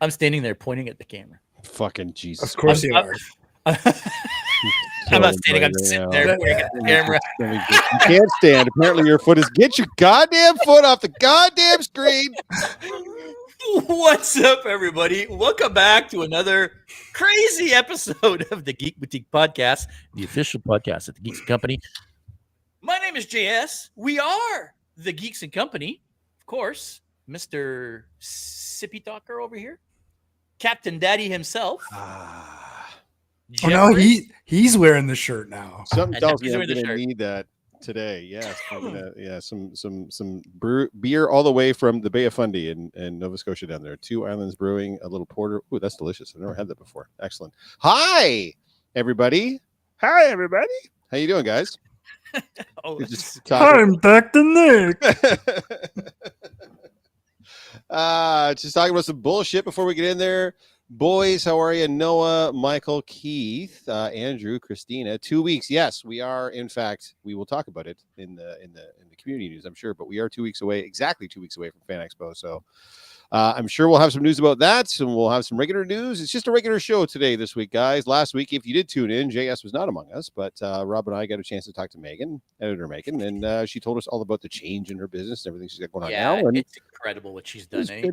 I'm standing there pointing at the camera. Fucking Jesus. Of course you are. I'm not standing. I'm sitting there pointing at the camera. You can't stand. Apparently, your foot is. Get your goddamn foot off the goddamn screen. What's up, everybody? Welcome back to another crazy episode of the Geek Boutique podcast, the official podcast at the Geeks and Company. My name is JS. We are the Geeks and Company, of course. Mr. Sippy Talker over here, Captain Daddy himself. Oh no, he's wearing the shirt now. Something tells me I'm going to need that today. Yes, some beer all the way from the Bay of Fundy in Nova Scotia down there. Two Islands Brewing, a little porter. Ooh, that's delicious. I've never had that before. Excellent. Hi, everybody. Hi, everybody. How you doing, guys? I'm Dr. Nick. Just talking about some bullshit before we get in there. Boys, how are you? Noah, Michael, Keith, Andrew, Christina. 2 weeks. Yes, we are. In fact, we will talk about it in the community news, I'm sure. But we are 2 weeks away, exactly 2 weeks away from Fan Expo. So I'm sure we'll have some news about that, and we'll have some regular news. It's just a regular show today, this week, guys. Last week, if you did tune in, JS was not among us, but Rob and I got a chance to talk to Megan, editor Megan, and she told us all about the change in her business and everything she's got going on now. And it's incredible what she's done. It's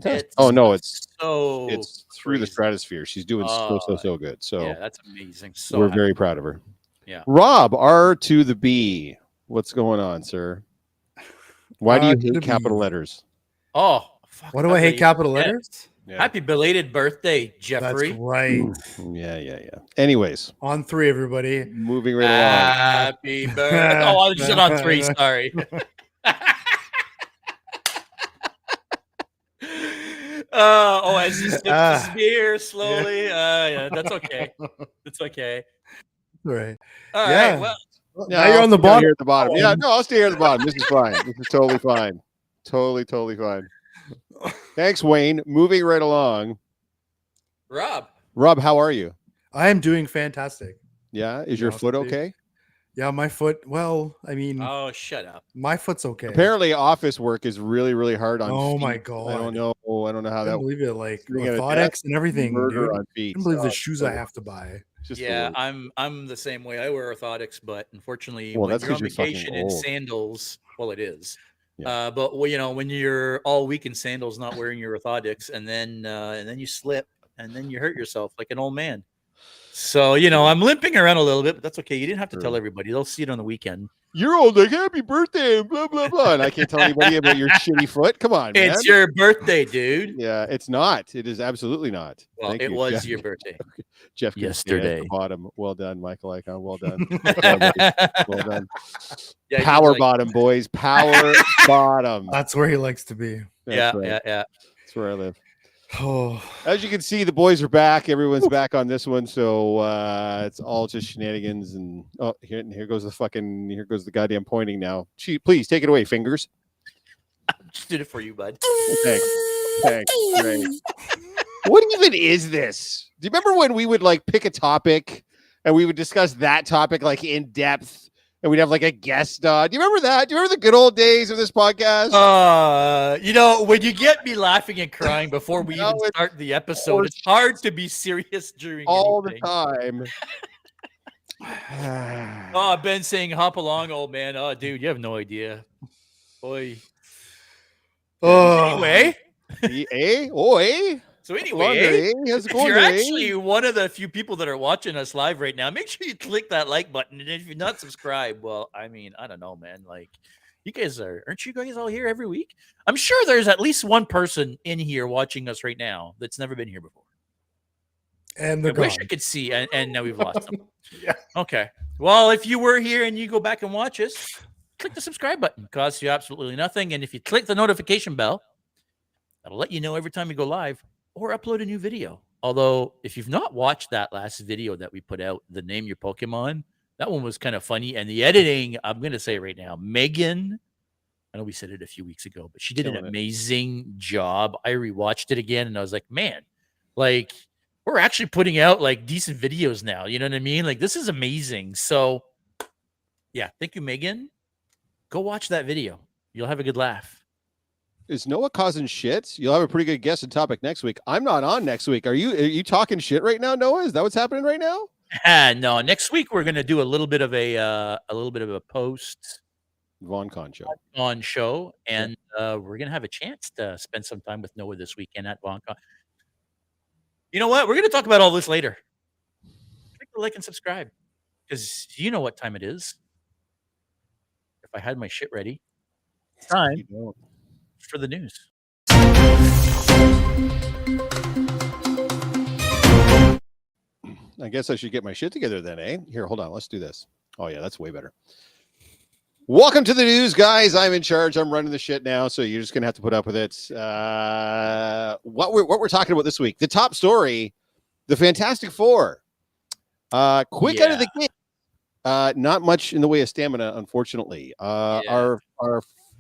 through the stratosphere. She's doing so good. So yeah, that's amazing. So we're very proud of her. Yeah. Rob, R to the B. What's going on, sir? Why do you hate capital letters? Oh. What do I hate capital letters? Yeah. Happy belated birthday, Jeffrey. That's right. Yeah. Anyways. On 3, everybody. Moving right along. Happy birthday. Oh, I was just on 3. Sorry. As he sips his beer slowly. Yeah, that's okay. It's okay. All right. All right. Well, now you're on the bottom. Here at the bottom. Yeah, no, I'll stay here at the bottom. This is fine. This is totally fine. Totally fine. Thanks, Wayne. Moving right along. Rob, how are you? I am doing fantastic. Yeah, is your foot okay? Yeah, my foot. Well, I mean, oh, shut up. My foot's okay. Apparently, office work is really, really hard on. Oh feet. my god! I don't know how that. I believe it. Like orthotics and everything. Dude. On feet. I can't believe the shoes I have to buy. Yeah, I'm the same way. I wear orthotics, but unfortunately, when you're on vacation in sandals, well, it is. Yeah. But when you're all week in sandals, not wearing your orthotics, and then you slip, and then you hurt yourself like an old man. So I'm limping around a little bit, but that's okay. You didn't have to tell everybody; they'll see it on the weekend. You're all like, "Happy birthday!" Blah blah blah, and I can't tell anybody about your shitty foot. Come on, man. It's your birthday, dude. Yeah, it's not. It is absolutely not. Well, it was Jeff. Your birthday. Jeff yesterday. At the bottom. Well done, Michael Icon. Well done. Well done. Yeah, power bottom, boys. Power bottom. That's where he likes to be. Yeah. That's where I live. Oh. As you can see, the boys are back. Everyone's back on this one, so it's all just shenanigans. And here goes the goddamn pointing now. Please take it away, fingers. I just did it for you, bud. Thanks. Great. What even is this? Do you remember when we would pick a topic and we would discuss that topic in depth? And we'd have a guest. Do you remember that? Do you remember the good old days of this podcast? When you get me laughing and crying before we even start the episode, it's hard to be serious during the time. Ben saying hop along, old man. Oh, dude, you have no idea. Boy. Anyway. So anyway, if you're actually one of the few people that are watching us live right now, make sure you click that like button. And if you're not subscribed, well, I mean, I don't know, man. You guys aren't you guys all here every week? I'm sure there's at least one person in here watching us right now that's never been here before. And I wish I could see, and now we've lost them. Yeah. Okay. Well, if you were here and you go back and watch us, click the subscribe button. It costs you absolutely nothing. And if you click the notification bell, that'll let you know every time we go live or upload a new video. Although, if you've not watched that last video that we put out, the Name Your Pokemon, that one was kind of funny. And the editing, I'm going to say right now, Megan, I know we said it a few weeks ago, but she did an amazing job. I rewatched it again, and I was like, man, we're actually putting out decent videos now. You know what I mean? This is amazing. So, yeah, thank you, Megan. Go watch that video. You'll have a good laugh. Is Noah causing shit? You'll have a pretty good guest and topic next week. I'm not on next week. Are you talking shit right now, Noah? Is that what's happening right now? No, next week we're gonna do a little bit of a post VonCon show on show, and we're gonna have a chance to spend some time with Noah this weekend at VonCon. You know what? We're gonna talk about all this later. Click the like and subscribe, because you know what time it is. If I had my shit ready, it's time for the news. I guess I should get my shit together then, eh? Here, hold on. Let's do this. Oh, yeah, that's way better. Welcome to the news, guys. I'm in charge. I'm running the shit now, so you're just going to have to put up with it. What we're talking about this week, the top story, the Fantastic Four. Quick out of the gate. Not much in the way of stamina, unfortunately. Our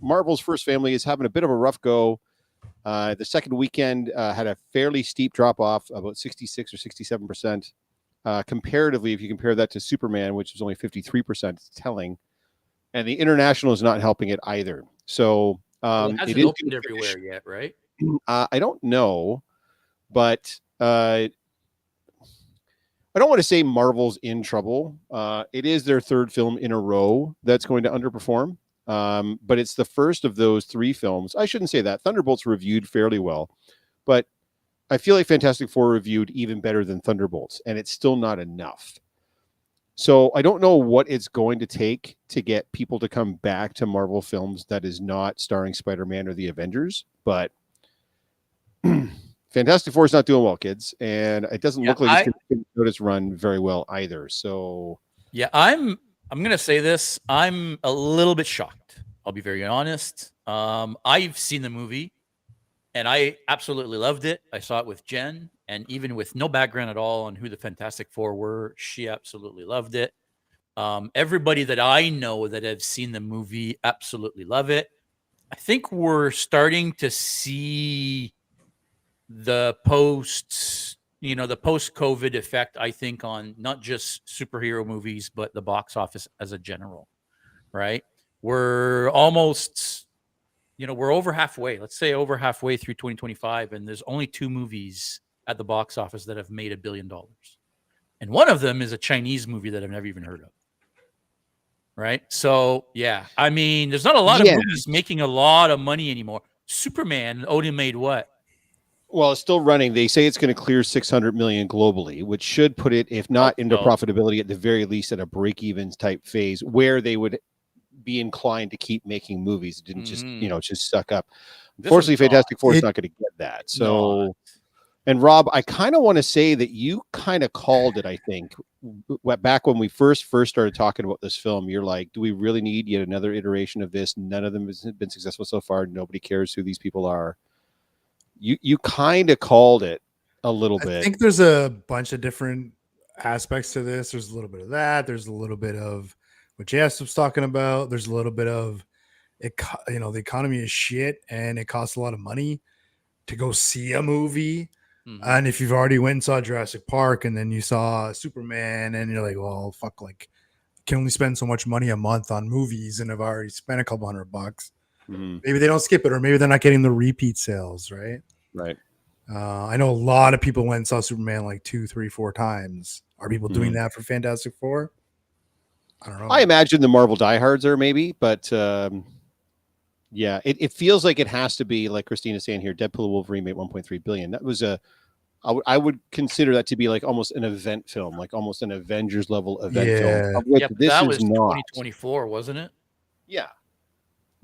Marvel's first family is having a bit of a rough go. The second weekend had a fairly steep drop off, about 66 or 67%. Comparatively, if you compare that to Superman, which was only 53%, it's telling. And the international is not helping it either. So it hasn't opened everywhere yet, right? I don't know, but I don't want to say Marvel's in trouble. It is their third film in a row that's going to underperform. But it's the first of those three films. I shouldn't say that. Thunderbolts reviewed fairly well, but I feel like Fantastic Four reviewed even better than Thunderbolts, and it's still not enough. So I don't know what it's going to take to get people to come back to Marvel films that is not starring Spider-Man or the Avengers, but Fantastic Four is not doing well, kids, and it doesn't look like it's going to its run very well either. So yeah, I'm going to say this. I'm a little bit shocked. I'll be very honest. I've seen the movie, and I absolutely loved it. I saw it with Jen, and even with no background at all on who the Fantastic Four were, she absolutely loved it. Everybody that I know that have seen the movie absolutely love it. I think we're starting to see the post-COVID effect, I think, on not just superhero movies, but the box office as a general, right? We're almost, we're over halfway. Let's say over halfway through 2025, and there's only 2 movies at the box office that have made $1 billion. And one of them is a Chinese movie that I've never even heard of. Right? So, yeah. I mean, there's not a lot of movies making a lot of money anymore. Superman only made what? Well, it's still running. They say it's going to clear 600 million globally, which should put it, if not into profitability, at the very least at a break-even type phase where they would be inclined to keep making movies. It didn't just suck up. Unfortunately, Fantastic Four is not going to get that. So, and Rob, I kind of want to say that you kind of called it, I think, back when we first started talking about this film. You're like, do we really need yet another iteration of this? None of them has been successful so far. Nobody cares who these people are. You kind of called it a little bit. I think there's a bunch of different aspects to this. There's a little bit of that. There's a little bit of what JS was talking about. There's a little bit of it. The economy is shit, and it costs a lot of money to go see a movie. Mm-hmm. And if you've already went and saw Jurassic Park, and then you saw Superman, and you're like, well, fuck, like, can only spend so much money a month on movies, and I've already spent a couple $100. Mm-hmm. Maybe they don't skip it, or maybe they're not getting the repeat sales, right? Right. I know a lot of people went and saw Superman like 2, 3, 4 times. Are people doing that for Fantastic Four? I don't know. I imagine the Marvel diehards are maybe, but yeah, it feels like it has to be, like Christina's saying here, Deadpool and Wolverine made $1.3 billion. That was I would consider that to be like almost an event film, like almost an Avengers level event film. Yeah, that was 2024, wasn't it? Yeah.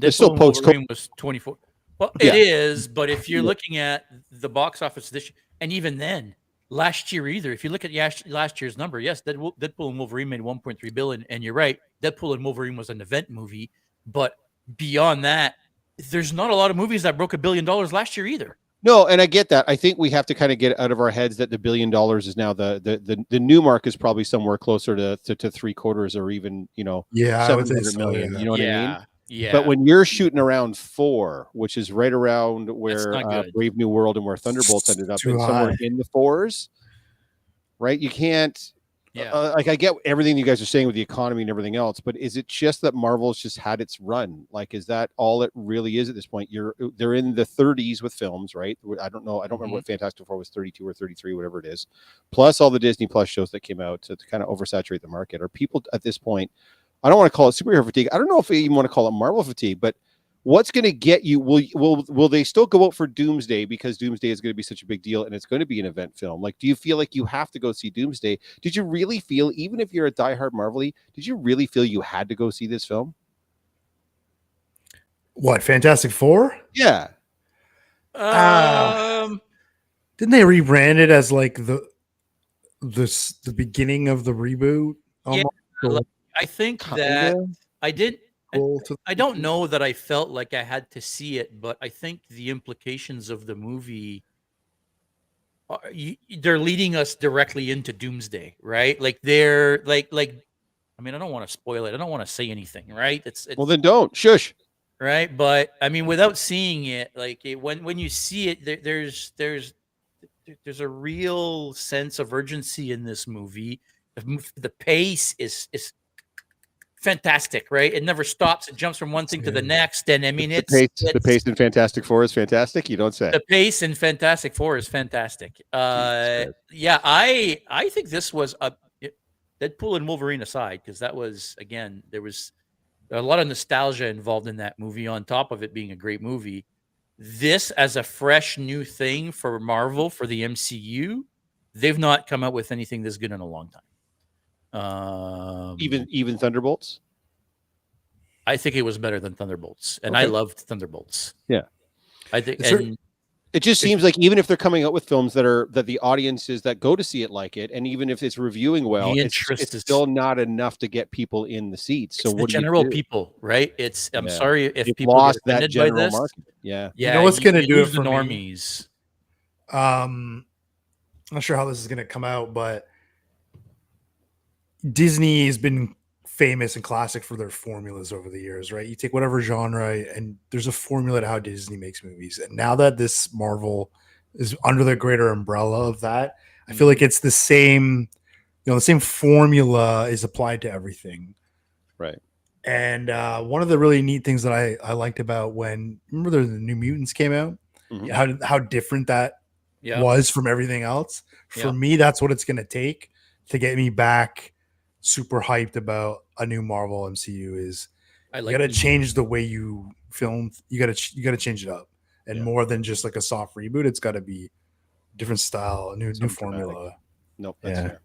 It's still post-COVID. Was 24. Well, it is, but if you're looking at the box office this year, and even then, last year either, if you look at last year's number, yes, Deadpool and Wolverine made $1.3 billion, and you're right, Deadpool and Wolverine was an event movie, but beyond that, there's not a lot of movies that broke $1 billion last year either. No, and I get that. I think we have to kind of get out of our heads that the $1 billion is now the new mark is probably somewhere closer to 3/4 or even 700 million. You know what I mean? Yeah. But when you're shooting around 4, which is right around where Brave New World and where Thunderbolts ended up, and somewhere in the 4s, right? You can't. Yeah. Like I get everything you guys are saying with the economy and everything else, but is it just that Marvel's just had its run? Like, is that all it really is at this point? They're in the 30s with films, right? I don't know. I don't remember what Fantastic Four was, 32 or 33, whatever it is, plus all the Disney Plus shows that came out to kind of oversaturate the market. Are people at this point? I don't want to call it superhero fatigue. I don't know if we even want to call it Marvel fatigue, but what's going to get you? Will they still go out for Doomsday because Doomsday is going to be such a big deal and it's going to be an event film? Like, do you feel like you have to go see Doomsday? Did you really feel, even if you're a diehard Marvel-y, did you really feel you had to go see this film? What, Fantastic Four? Yeah. Didn't they rebrand it as like the beginning of the reboot? Yeah, Almost? I think that I did. I don't know that I felt like I had to see it, but I think the implications of the movie they're leading us directly into Doomsday, right? Like they're like I mean, I don't want to spoil it. I don't want to say anything, right? It's well, then don't shush. Right, but I mean, without seeing it, like when you see it, there's a real sense of urgency in this movie. The pace is fantastic, right? It never stops. It jumps from one thing to the next, and I mean, the pace in Fantastic Four is fantastic. You don't say. The pace in Fantastic Four is fantastic. Yeah, I think this was Deadpool and Wolverine aside, because that was, again, there was a lot of nostalgia involved in that movie. On top of it being a great movie, this as a fresh new thing for Marvel, for the MCU, they've not come out with anything this good in a long time. Even Thunderbolts. I think it was better than Thunderbolts, and I loved Thunderbolts. Yeah, I think, it just seems like even if they're coming out with films that the audiences that go to see it like it, and even if it's reviewing well, it's still not enough to get people in the seats. So what the general people, right? I'm sorry if You've people lost get that offended by general this. market. Yeah, you know what's going to do it for for normies. I'm not sure how this is going to come out, but Disney has been famous and classic for their formulas over the years, right? You take whatever genre and there's a formula to how Disney makes movies. And now that this Marvel is under the greater umbrella of that, I feel like it's the same, the same formula is applied to everything. Right. And one of the really neat things that I liked about remember the New Mutants came out, how different that was from everything else. For me, that's what it's going to take to get me back super hyped about a new Marvel MCU. Is you got to change the way you film. You got to change it up, and more than just like a soft reboot. It's got to be different style, new formula. Nope, that's fair.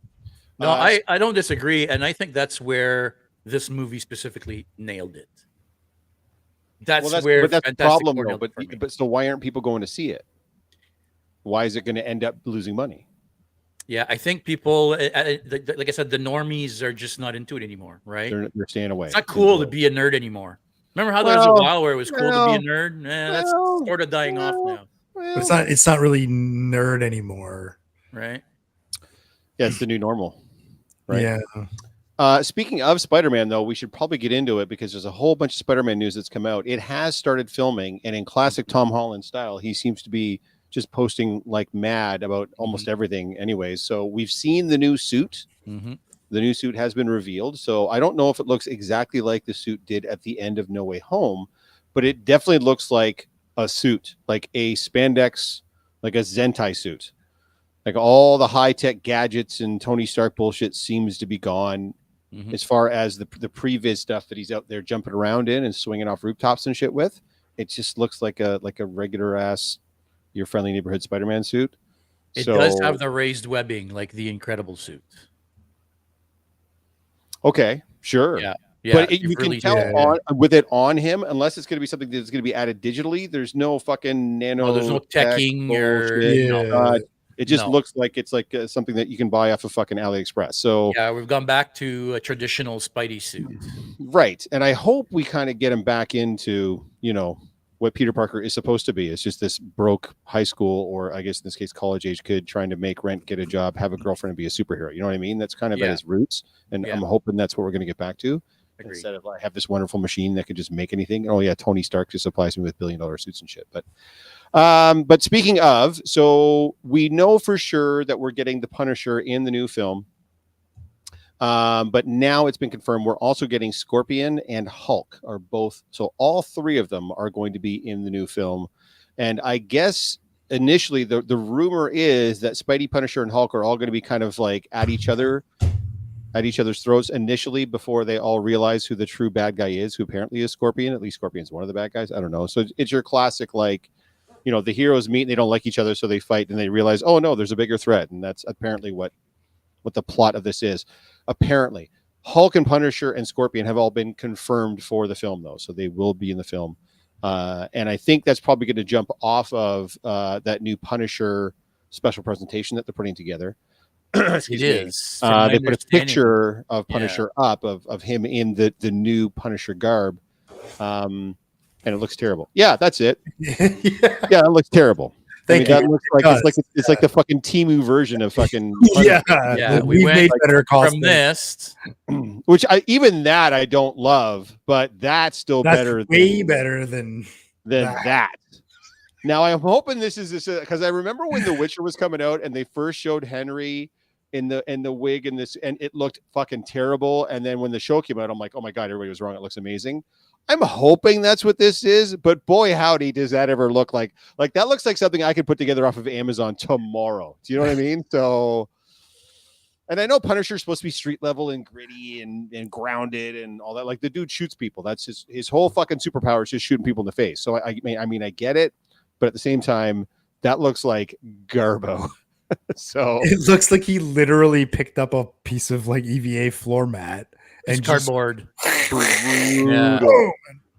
No, I don't disagree, and I think that's where this movie specifically nailed it. That's the problem, though. But so why aren't people going to see it? Why is it going to end up losing money? Yeah, I think people, like I said, the normies are just not into it anymore, right? They're staying away. It's not cool to be a nerd anymore. Remember how there was a while where it was cool to be a nerd? That's sort of dying off now. But it's not really nerd anymore, right? Yeah, it's the new normal, right? Yeah. Speaking of Spider-Man, though, we should probably get into it because there's a whole bunch of Spider-Man news that's come out. It has started filming, and in classic Tom Holland style, he seems to be just posting like mad about almost everything anyways. So we've seen the new suit. The new suit has been revealed. So I don't know if it looks exactly like the suit did at the end of No Way Home, but it definitely looks like a suit, like a spandex, like a Zentai suit. Like all the high-tech gadgets and Tony Stark bullshit seems to be gone. As far as the previs stuff that he's out there jumping around in and swinging off rooftops and shit with, it just looks like a regular ass Your Friendly Neighborhood Spider-Man suit. It does have the raised webbing like the Incredible suit. Okay, sure. Yeah. But you can tell with it on him, unless it's going to be something that's going to be added digitally. There's no fucking nano. There's no teching or it just looks like it's like something that you can buy off of fucking AliExpress. So yeah, we've gone back to a traditional Spidey suit, right? And I hope we kind of get him back into what Peter Parker is supposed to be. It's just this broke high school, or I guess in this case college age kid trying to make rent, get a job, have a girlfriend, and be a superhero. You know what I mean? That's kind of at his roots, and I'm hoping that's what we're going to get back to. Agreed. Instead of I have this wonderful machine that can just make anything. Oh yeah, Tony Stark just supplies me with billion-dollar suits and shit. But speaking of, so we know for sure that we're getting the Punisher in the new film. But now it's been confirmed we're also getting Scorpion and Hulk are both. So all three of them are going to be in the new film. And I guess initially the rumor is that Spidey, Punisher, and Hulk are all going to be kind of like at each other's throats initially before they all realize who the true bad guy is, who apparently is Scorpion. At least Scorpion's one of the bad guys. I don't know. So it's your classic, like, the heroes meet and they don't like each other, so they fight and they realize, oh no, there's a bigger threat. And that's apparently what the plot of this is. Apparently, Hulk and Punisher and Scorpion have all been confirmed for the film, though, so they will be in the film. And I think that's probably going to jump off of that new Punisher special presentation that they're putting together. It is. They put a picture of Punisher up of him in the new Punisher garb, and it looks terrible. Yeah, that's it. Yeah, it looks terrible. That looks like it's like the fucking Temu version of fucking yeah. We went better from this, which I don't love, but that's still better. Way better than that. Now I'm hoping this is because I remember when The Witcher was coming out and they first showed Henry in the wig and it looked fucking terrible. And then when the show came out, I'm like, oh my god, everybody was wrong. It looks amazing. I'm hoping that's what this is, but boy, howdy, does that ever look like that looks like something I could put together off of Amazon tomorrow. Do you know what I mean? So, and I know Punisher's supposed to be street level and gritty and grounded and all that. Like the dude shoots people. That's his whole fucking superpower is just shooting people in the face. So I mean, I get it, but at the same time, that looks like garbo. So it looks like he literally picked up a piece of like EVA floor mat and cardboard. Yeah.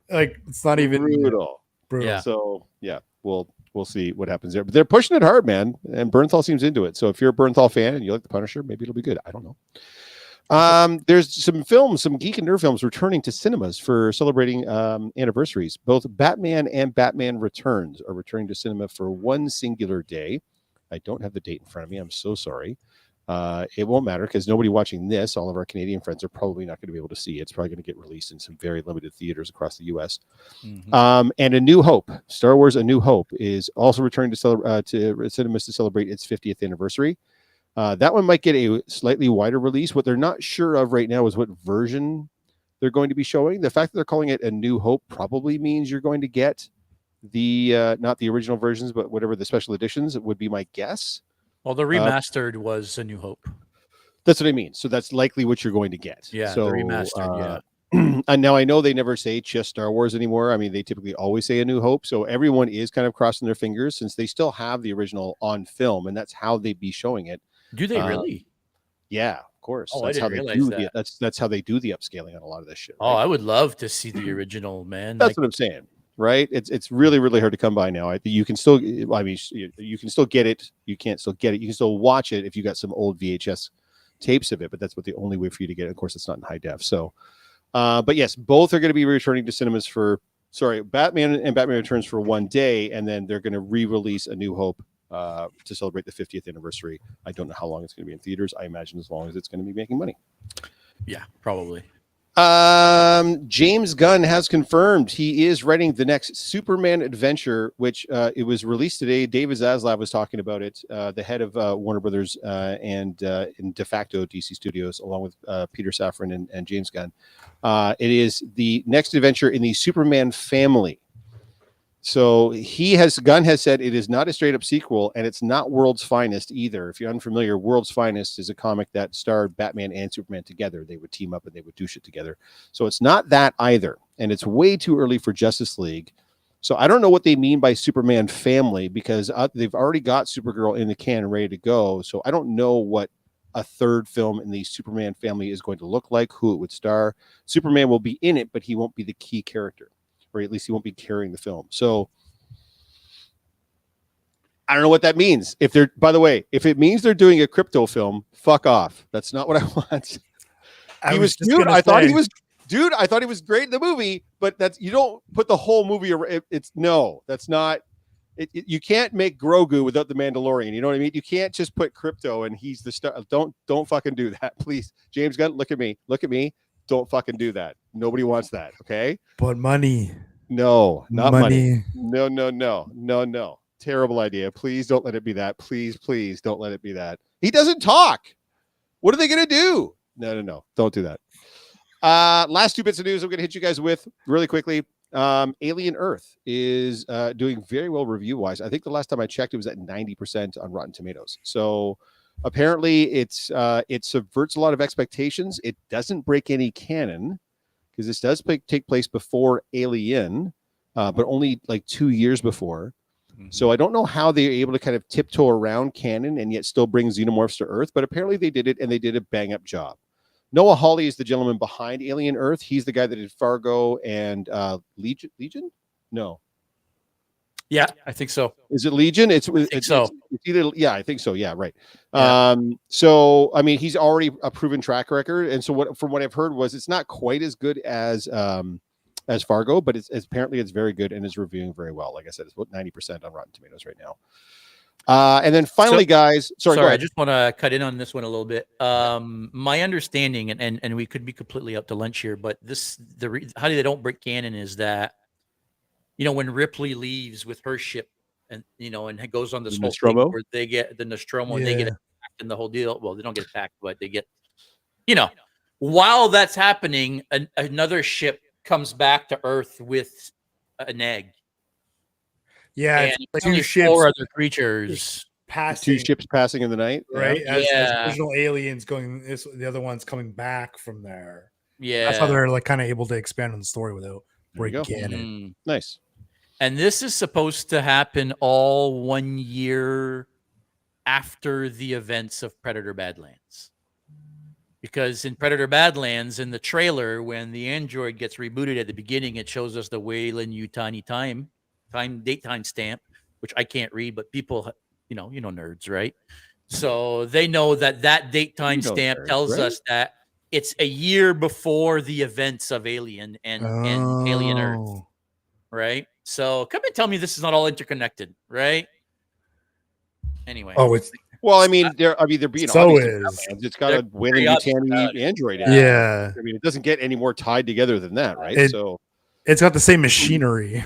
Like it's not even brutal. Yeah. So yeah, we'll see what happens there. But they're pushing it hard, man. And Bernthal seems into it. So if you're a Bernthal fan and you like the Punisher, maybe it'll be good. I don't know. There's some Geek and Nerd films returning to cinemas for celebrating anniversaries. Both Batman and Batman Returns are returning to cinema for one singular day. I don't have the date in front of me. I'm so sorry. It won't matter because nobody watching this, all of our Canadian friends, are probably not going to be able to see it. It's probably going to get released in some very limited theaters across the U.S. Mm-hmm. And A New Hope, Star Wars A New Hope, is also returning to cinemas to celebrate its 50th anniversary. That one might get a slightly wider release. What they're not sure of right now is what version they're going to be showing. The fact that they're calling it A New Hope probably means you're going to get the not the original versions, but whatever the special editions would be my guess. Well, the remastered was A New Hope. That's what I mean. So that's likely what you're going to get. Yeah, so, the remastered, yeah. And now I know they never say just Star Wars anymore. I mean, they typically always say A New Hope. So everyone is kind of crossing their fingers since they still have the original on film, and that's how they'd be showing it. Do they really? Yeah, of course. Oh, that's I how didn't they realize do that. That's how they do the upscaling on a lot of this shit. Right? Oh, I would love to see the original, man. That's what I'm saying. Right, it's really, really hard to come by now. You can still, I mean, you can still get it. You can't still get it. You can still watch it if you got some old VHS tapes of it. But that's what the only way for you to get it. Of course, it's not in high def. So, but yes, both are going to be returning to cinemas for Batman and Batman Returns for one day, and then they're going to re-release A New Hope to celebrate the 50th anniversary. I don't know how long it's going to be in theaters. I imagine as long as it's going to be making money. Yeah, probably. James Gunn has confirmed he is writing the next Superman adventure, which it was released today. David Zaslav was talking about it, the head of Warner Brothers and in de facto DC Studios, along with Peter Safran and James Gunn. It is the next adventure in the Superman family. So Gunn has said it is not a straight up sequel, and it's not World's Finest either. If you're unfamiliar, World's Finest is a comic that starred Batman and Superman together. They would team up and they would do shit together. So it's not that either. And it's way too early for Justice League. So I don't know what they mean by Superman family, because they've already got Supergirl in the can ready to go. So I don't know what a third film in the Superman family is going to look like, who it would star. Superman will be in it, but he won't be the key character. Or at least he won't be carrying the film. So I don't know what that means. By the way, if it means they're doing a crypto film, fuck off. That's not what I want. I thought he was great in the movie, but you don't put the whole movie. That's not. You can't make Grogu without the Mandalorian. You know what I mean? You can't just put crypto and he's the star. Don't fucking do that, please. James Gunn, look at me. Don't fucking do that. Nobody wants that. Okay. But money. No, not money. No. Terrible idea. Please don't let it be that. Please don't let it be that. He doesn't talk. What are they going to do? No. Don't do that. Last two bits of news I'm going to hit you guys with really quickly. Alien Earth is doing very well review-wise. I think the last time I checked, it was at 90% on Rotten Tomatoes. So apparently it subverts a lot of expectations. It doesn't break any canon because this does take place before Alien, but only like 2 years before. So I don't know how they're able to kind of tiptoe around canon and yet still bring xenomorphs to Earth, but apparently they did it, and they did a bang-up job. Noah Hawley is the gentleman behind Alien Earth. He's the guy that did Fargo and Legion? No. Yeah, I think so. Is it Legion? It's so. It's either, yeah, I think so. Yeah, right. Yeah. So I mean, he's already a proven track record, and so from what I've heard was it's not quite as good as Fargo, but apparently it's very good and is reviewing very well. Like I said, it's about 90% on Rotten Tomatoes right now. And then finally, guys, sorry, I just want to cut in on this one a little bit. My understanding, and we could be completely up to lunch here, but how they don't break canon is that, when Ripley leaves with her ship and goes on this whole thing where they get the Nostromo and they get attacked and the whole deal. Well, they don't get attacked, but they get, while that's happening, another ship comes back to Earth with an egg. Yeah, and it's like only 4 other creatures passing. 2 ships passing in the night, right? As original aliens going, the other one's coming back from there. Yeah, that's how they're like kind of able to expand on the story without breaking canon. Nice. And this is supposed to happen all 1 year after the events of Predator Badlands. Because in Predator Badlands, in the trailer, when the android gets rebooted at the beginning, it shows us the Weyland-Yutani date time stamp, which I can't read, but people, nerds, right? So they know that date time stamp tells us that it's a year before the events of Alien and Alien Earth, right? So come and tell me this is not all interconnected, right? Anyway. Oh, it's well, I mean, they're being so it's got a Weyland-Yutani android. Yeah, I mean, it doesn't get any more tied together than that, right? It's got the same machinery.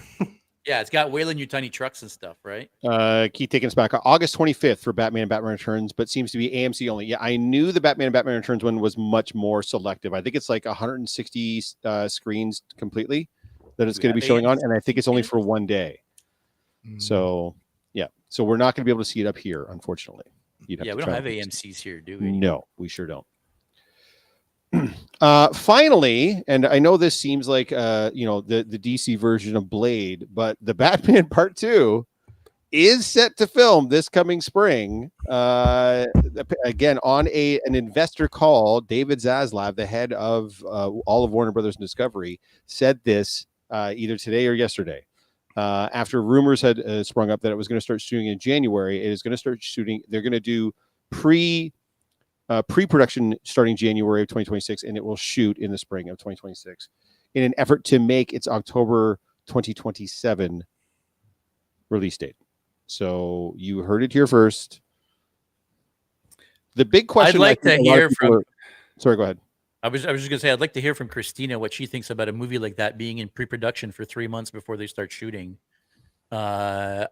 Yeah, it's got Weyland-Yutani trucks and stuff, right? Keep taking us back. August 25th for Batman and Batman Returns, but seems to be AMC only. Yeah, I knew the Batman and Batman Returns one was much more selective. I think it's like 160 screens completely that it's going to be showing on, and I think it's only for 1 day. So, yeah. So we're not going to be able to see it up here, unfortunately. We don't have AMCs here, do we? No, we sure don't. Finally, and I know this seems like the DC version of Blade, but the Batman Part 2 is set to film this coming spring. Again, on an investor call, David Zaslav, the head of all of Warner Brothers and Discovery, said this either today or yesterday. After rumors had sprung up that it was going to start shooting in January, it is going to start shooting. They're going to do pre-production starting January of 2026, and it will shoot in the spring of 2026 in an effort to make its October 2027 release date. So you heard it here first. The big question I'd like to hear from. Sorry, go ahead. I was just gonna say I'd like to hear from Christina what she thinks about a movie like that being in pre-production for 3 months before they start shooting. I'm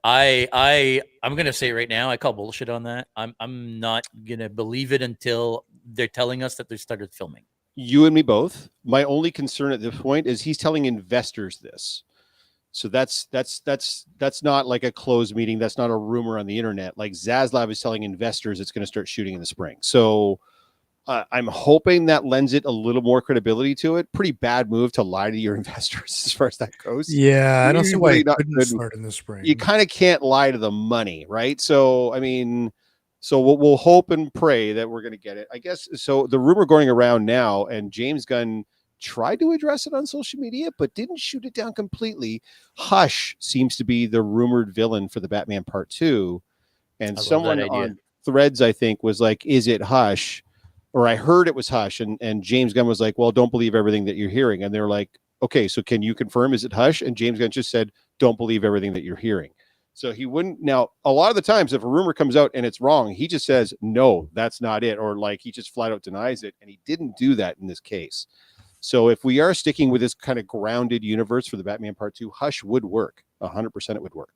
gonna say right now I call bullshit on that. I'm not gonna believe it until they're telling us that they started filming. You and me both. My only concern at this point is he's telling investors this. So that's not like a closed meeting. That's not a rumor on the internet. Like Zaslav is telling investors it's going to start shooting in the spring. So I'm hoping that lends it a little more credibility to it. Pretty bad move to lie to your investors as far as that goes. Yeah, I don't see why it couldn't start in the spring. You kind of can't lie to the money, right? So, I mean, we'll hope and pray that we're going to get it. I guess, so the rumor going around now, and James Gunn tried to address it on social media, but didn't shoot it down completely. Hush seems to be the rumored villain for the Batman Part 2. And someone on Threads, I think, was like, is it Hush? Or I heard it was Hush, and James Gunn was like, well, don't believe everything that you're hearing. And they're like, okay, so can you confirm, is it Hush? And James Gunn just said, don't believe everything that you're hearing. So he wouldn't. Now, a lot of the times, if a rumor comes out and it's wrong, he just says, no, that's not it. Or like he just flat out denies it. And he didn't do that in this case. So if we are sticking with this kind of grounded universe for the Batman Part 2, Hush would work. 100% it would work.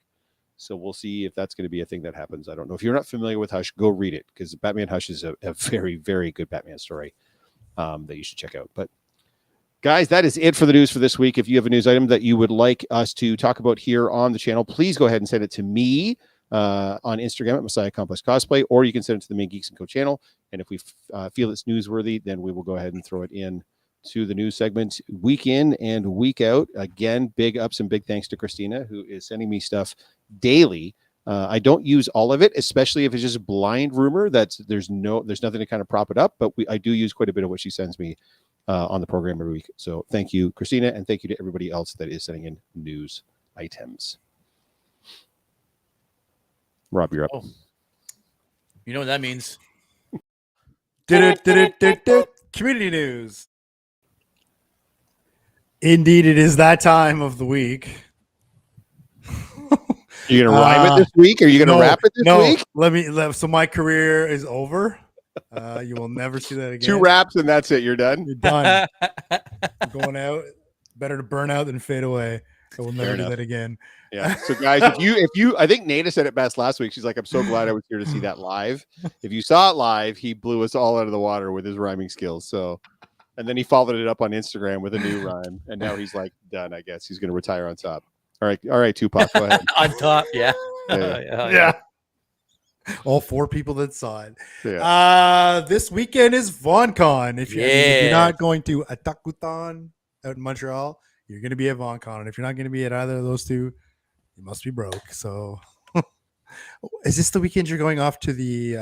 So we'll see if that's going to be a thing that happens. I don't know. If you're not familiar with Hush, go read it, because Batman Hush is a very, very good Batman story. that you should check out. But guys, that is it for the news for this week. If you have a news item that you would like us to talk about here on the channel, please go ahead and send it to me on Instagram at Messiah Complex Cosplay, or you can send it to the main Geeks and Co channel. And if we feel it's newsworthy, then we will go ahead and throw it in to the news segment week in and week out. Again, big ups and big thanks to Christina, who is sending me stuff daily. I don't use all of it, especially if it's just blind rumor that there's nothing to kind of prop it up, but I do use quite a bit of what she sends me on the program every week. So thank you, Christina, and thank you to everybody else that is sending in news items. Rob, you're up. Oh. You know what that means? Community news. Indeed, it is that time of the week. You're gonna rhyme it this week? Are you gonna rap it this week? So my career is over. You will never see that again. 2 raps and that's it. You're done. You're done. I'm going out. Better to burn out than fade away. I will never do that again. Yeah. So guys, if you, I think Nada said it best last week. She's like, I'm so glad I was here to see that live. If you saw it live, he blew us all out of the water with his rhyming skills. So, and then he followed it up on Instagram with a new rhyme, and now he's like done. I guess he's gonna retire on top. All right, Tupac, go ahead. On top, yeah. Yeah. All 4 people that saw it. Yeah. This weekend is VonCon. If you're not going to Atakutan out in Montreal, you're going to be at VonCon. And if you're not going to be at either of those two, you must be broke. So, is this the weekend you're going off to the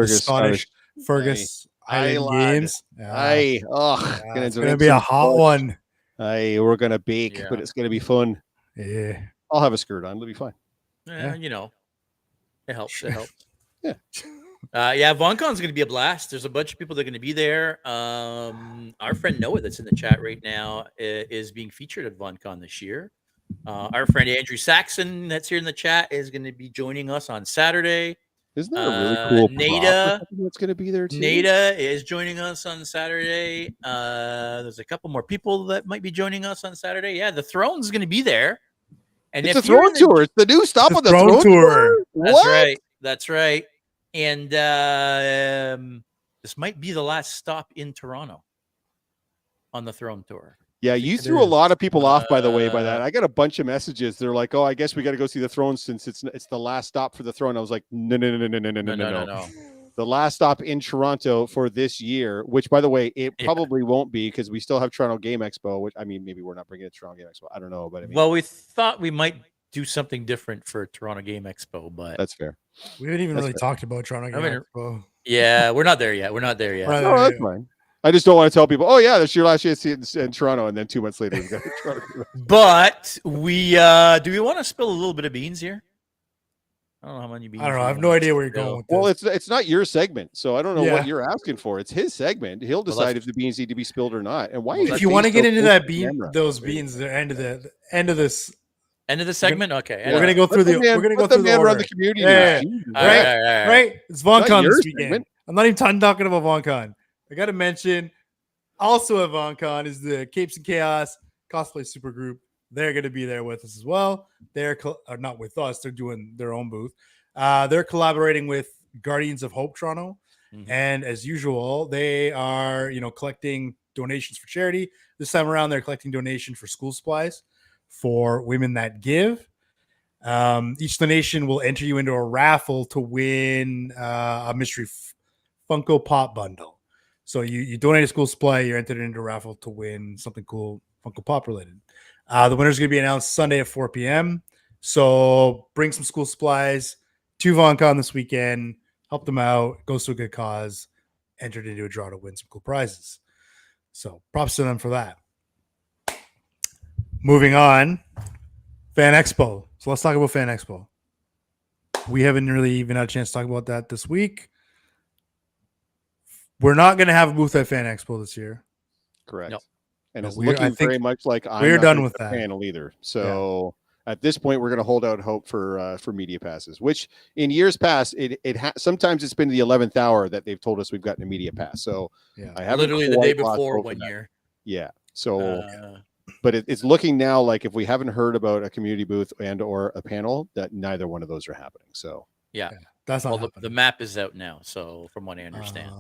Scottish Fergus Island Games? It's going to be a hot one. We're going to bake, but it's going to be fun. Yeah. I'll have a skirt on. It'll be fine. You know, it helps. It helps. Yeah. VonCon's going to be a blast. There's a bunch of people that are going to be there. Our friend Noah, that's in the chat right now, is being featured at VonCon this year. Our friend Andrew Saxon, that's here in the chat, is going to be joining us on Saturday. Isn't that a really cool Nada that's going to be there too? Nada is joining us on Saturday. There's a couple more people that might be joining us on Saturday. Yeah, the Throne's going to be there. And it's a Throne tour. It's the new stop on the Throne tour. That's right. That's right. And this might be the last stop in Toronto on the Throne tour. Yeah, you threw a lot of people off, by the way, by that. I got a bunch of messages. They're like, "Oh, I guess we got to go see the Throne since it's the last stop for the Throne." I was like, "No. The last stop in Toronto for this year." Which, by the way, it probably won't be because we still have Toronto Game Expo. Which I mean, maybe we're not bringing it to Toronto Game Expo. I don't know, but I mean, well, we thought we might do something different for Toronto Game Expo, but that's fair. We haven't even really talked about Toronto Game Expo. Yeah, we're not there yet. No, that's fine. I just don't want to tell people, oh, yeah, that's your last chance to see it in Toronto. And then 2 months later, we got Toronto. But we do we want to spill a little bit of beans here? I don't know how many beans. I don't know. I have no idea where you're going with this. Well, it's not your segment. So I don't know what you're asking for. It's his segment. He'll decide if the beans need to be spilled or not. And why? If you want to get into that those beans, the end of the segment. Okay, we're gonna go through the order. The community. Right. It's VonCon this weekend. I'm not even talking about VonCon. I got to mention also at VonCon is the Capes and Chaos cosplay supergroup. They're going to be there with us as well. They're not with us. They're doing their own booth. They're collaborating with Guardians of Hope Toronto. Mm-hmm. And as usual, they are, collecting donations for charity. This time around, they're collecting donations for school supplies for women that give. Each donation will enter you into a raffle to win a mystery Funko Pop bundle. So you donate a school supply, you're entered into a raffle to win something cool Funko Pop related. The winner is going to be announced Sunday at 4 p.m. So bring some school supplies to VonCon this weekend. Help them out. Goes to a good cause. Entered into a draw to win some cool prizes. So props to them for that. Moving on. Fan Expo. So let's talk about Fan Expo. We haven't really even had a chance to talk about that this week. We're not going to have a booth at Fan Expo this year. Correct. Nope. And it's looking very much like we're done with that panel either. So at this point, we're going to hold out hope for media passes, which in years past, sometimes it's been the 11th hour that they've told us we've gotten a media pass. So I haven't literally the day before one year. Yeah. So, but it's looking now like if we haven't heard about a community booth and or a panel, that neither one of those are happening. So yeah. That's not the map is out now. So from what I understand.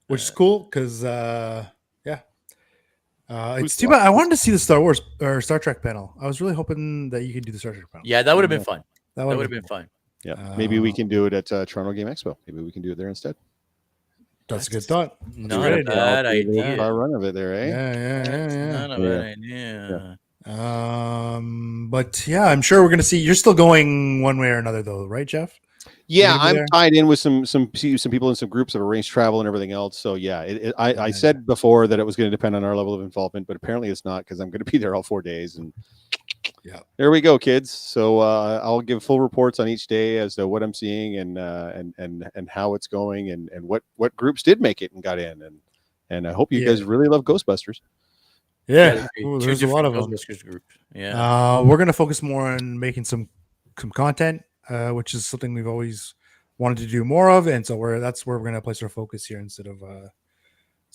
which is cool because it's too what? bad. I wanted to see the Star Wars or Star Trek panel. I was really hoping that you could do the Star Trek panel. Yeah, that would have been fun. That That would would have been fun. Yeah, maybe we can do it at Toronto Game Expo. Maybe we can do it there instead. That's a good thought. Not a bad idea. Car run of it there, eh? Yeah. Not a bad idea. But yeah, I'm sure we're gonna see. You're still going one way or another, though, right, Jeff? Yeah, You're gonna be I'm there? tied in with some people in some groups that arrange travel and everything else. So yeah, I said before that it was going to depend on our level of involvement, but apparently it's not because I'm going to be there all 4 days. And yeah, there we go, kids. So I'll give full reports on each day as to what I'm seeing and how it's going and what groups did make it and got in. And I hope you guys really love Ghostbusters. yeah. Ooh, There's a lot of them. Groups. Yeah. We're gonna focus more on making some content, which is something we've always wanted to do more of, and so that's where we're gonna place our focus here instead of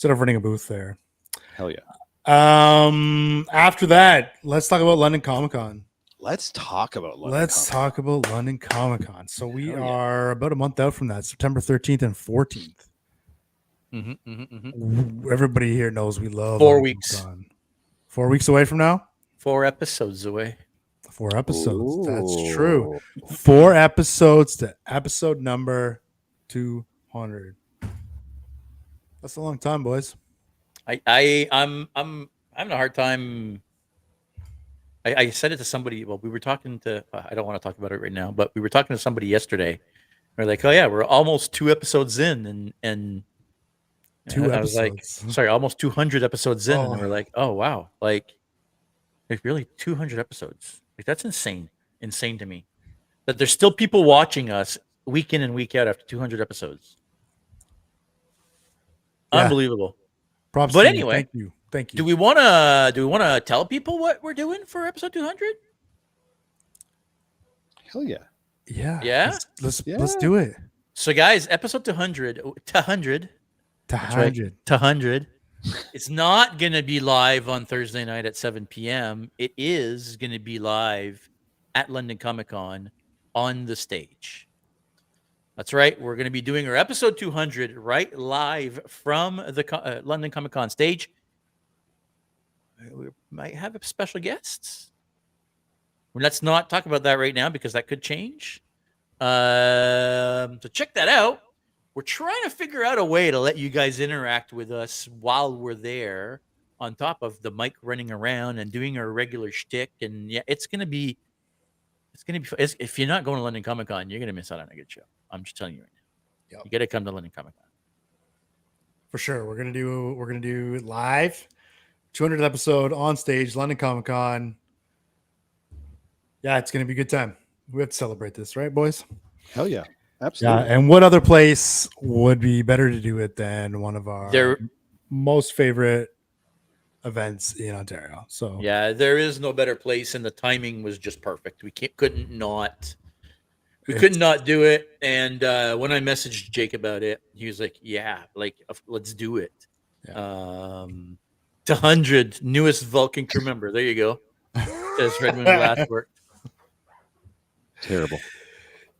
running a booth there. Hell yeah. After that, let's talk about London Comic Con. Let's talk about London Comic Con. So we are about a month out from that, September 13th and 14th. Everybody here knows we love 4 London weeks. Comic Con. 4 weeks away from now. 4 episodes away. 4 episodes. That's true. 4 episodes to episode number 200. That's a long time, boys. I'm having a hard time. I said it to somebody. Well, we were talking to. I don't want to talk about it right now, but we were talking to somebody yesterday. We're like, oh yeah, we're almost 2 episodes in, and 2 I was like, episodes. sorry, almost 200 episodes in, and we're like, oh wow, like really 200 episodes. Like that's insane to me. That there's still people watching us week in and week out after 200 episodes. Yeah. Unbelievable. Props But to you. anyway, thank you. do we want to tell people what we're doing for episode 200? Hell yeah. Yeah. Yeah? Let's do it. So guys, episode 200. That's right, 200. It's not going to be live on Thursday night at 7 p.m. It is going to be live at London Comic Con on the stage. That's right. We're going to be doing our episode 200 right live from the London Comic Con stage. We might have special guests. Let's not talk about that right now because that could change. So check that out. We're trying to figure out a way to let you guys interact with us while we're there, on top of the mic running around and doing our regular shtick. And yeah, it's gonna be. If you're not going to London Comic Con, you're gonna miss out on a good show. I'm just telling you right now. Yep. You got to come to London Comic Con for sure. We're gonna do it live, 200th episode on stage, London Comic Con. Yeah, it's gonna be a good time. We have to celebrate this, right, boys? Hell yeah. Absolutely. Yeah, and what other place would be better to do it than one of our most favorite events in Ontario? So yeah, there is no better place, and the timing was just perfect. We couldn't not do it. And when I messaged Jake about it, he was like, "Yeah, like let's do it." Yeah. 200 newest Vulcan crew member. There you go. Says Redmond last work.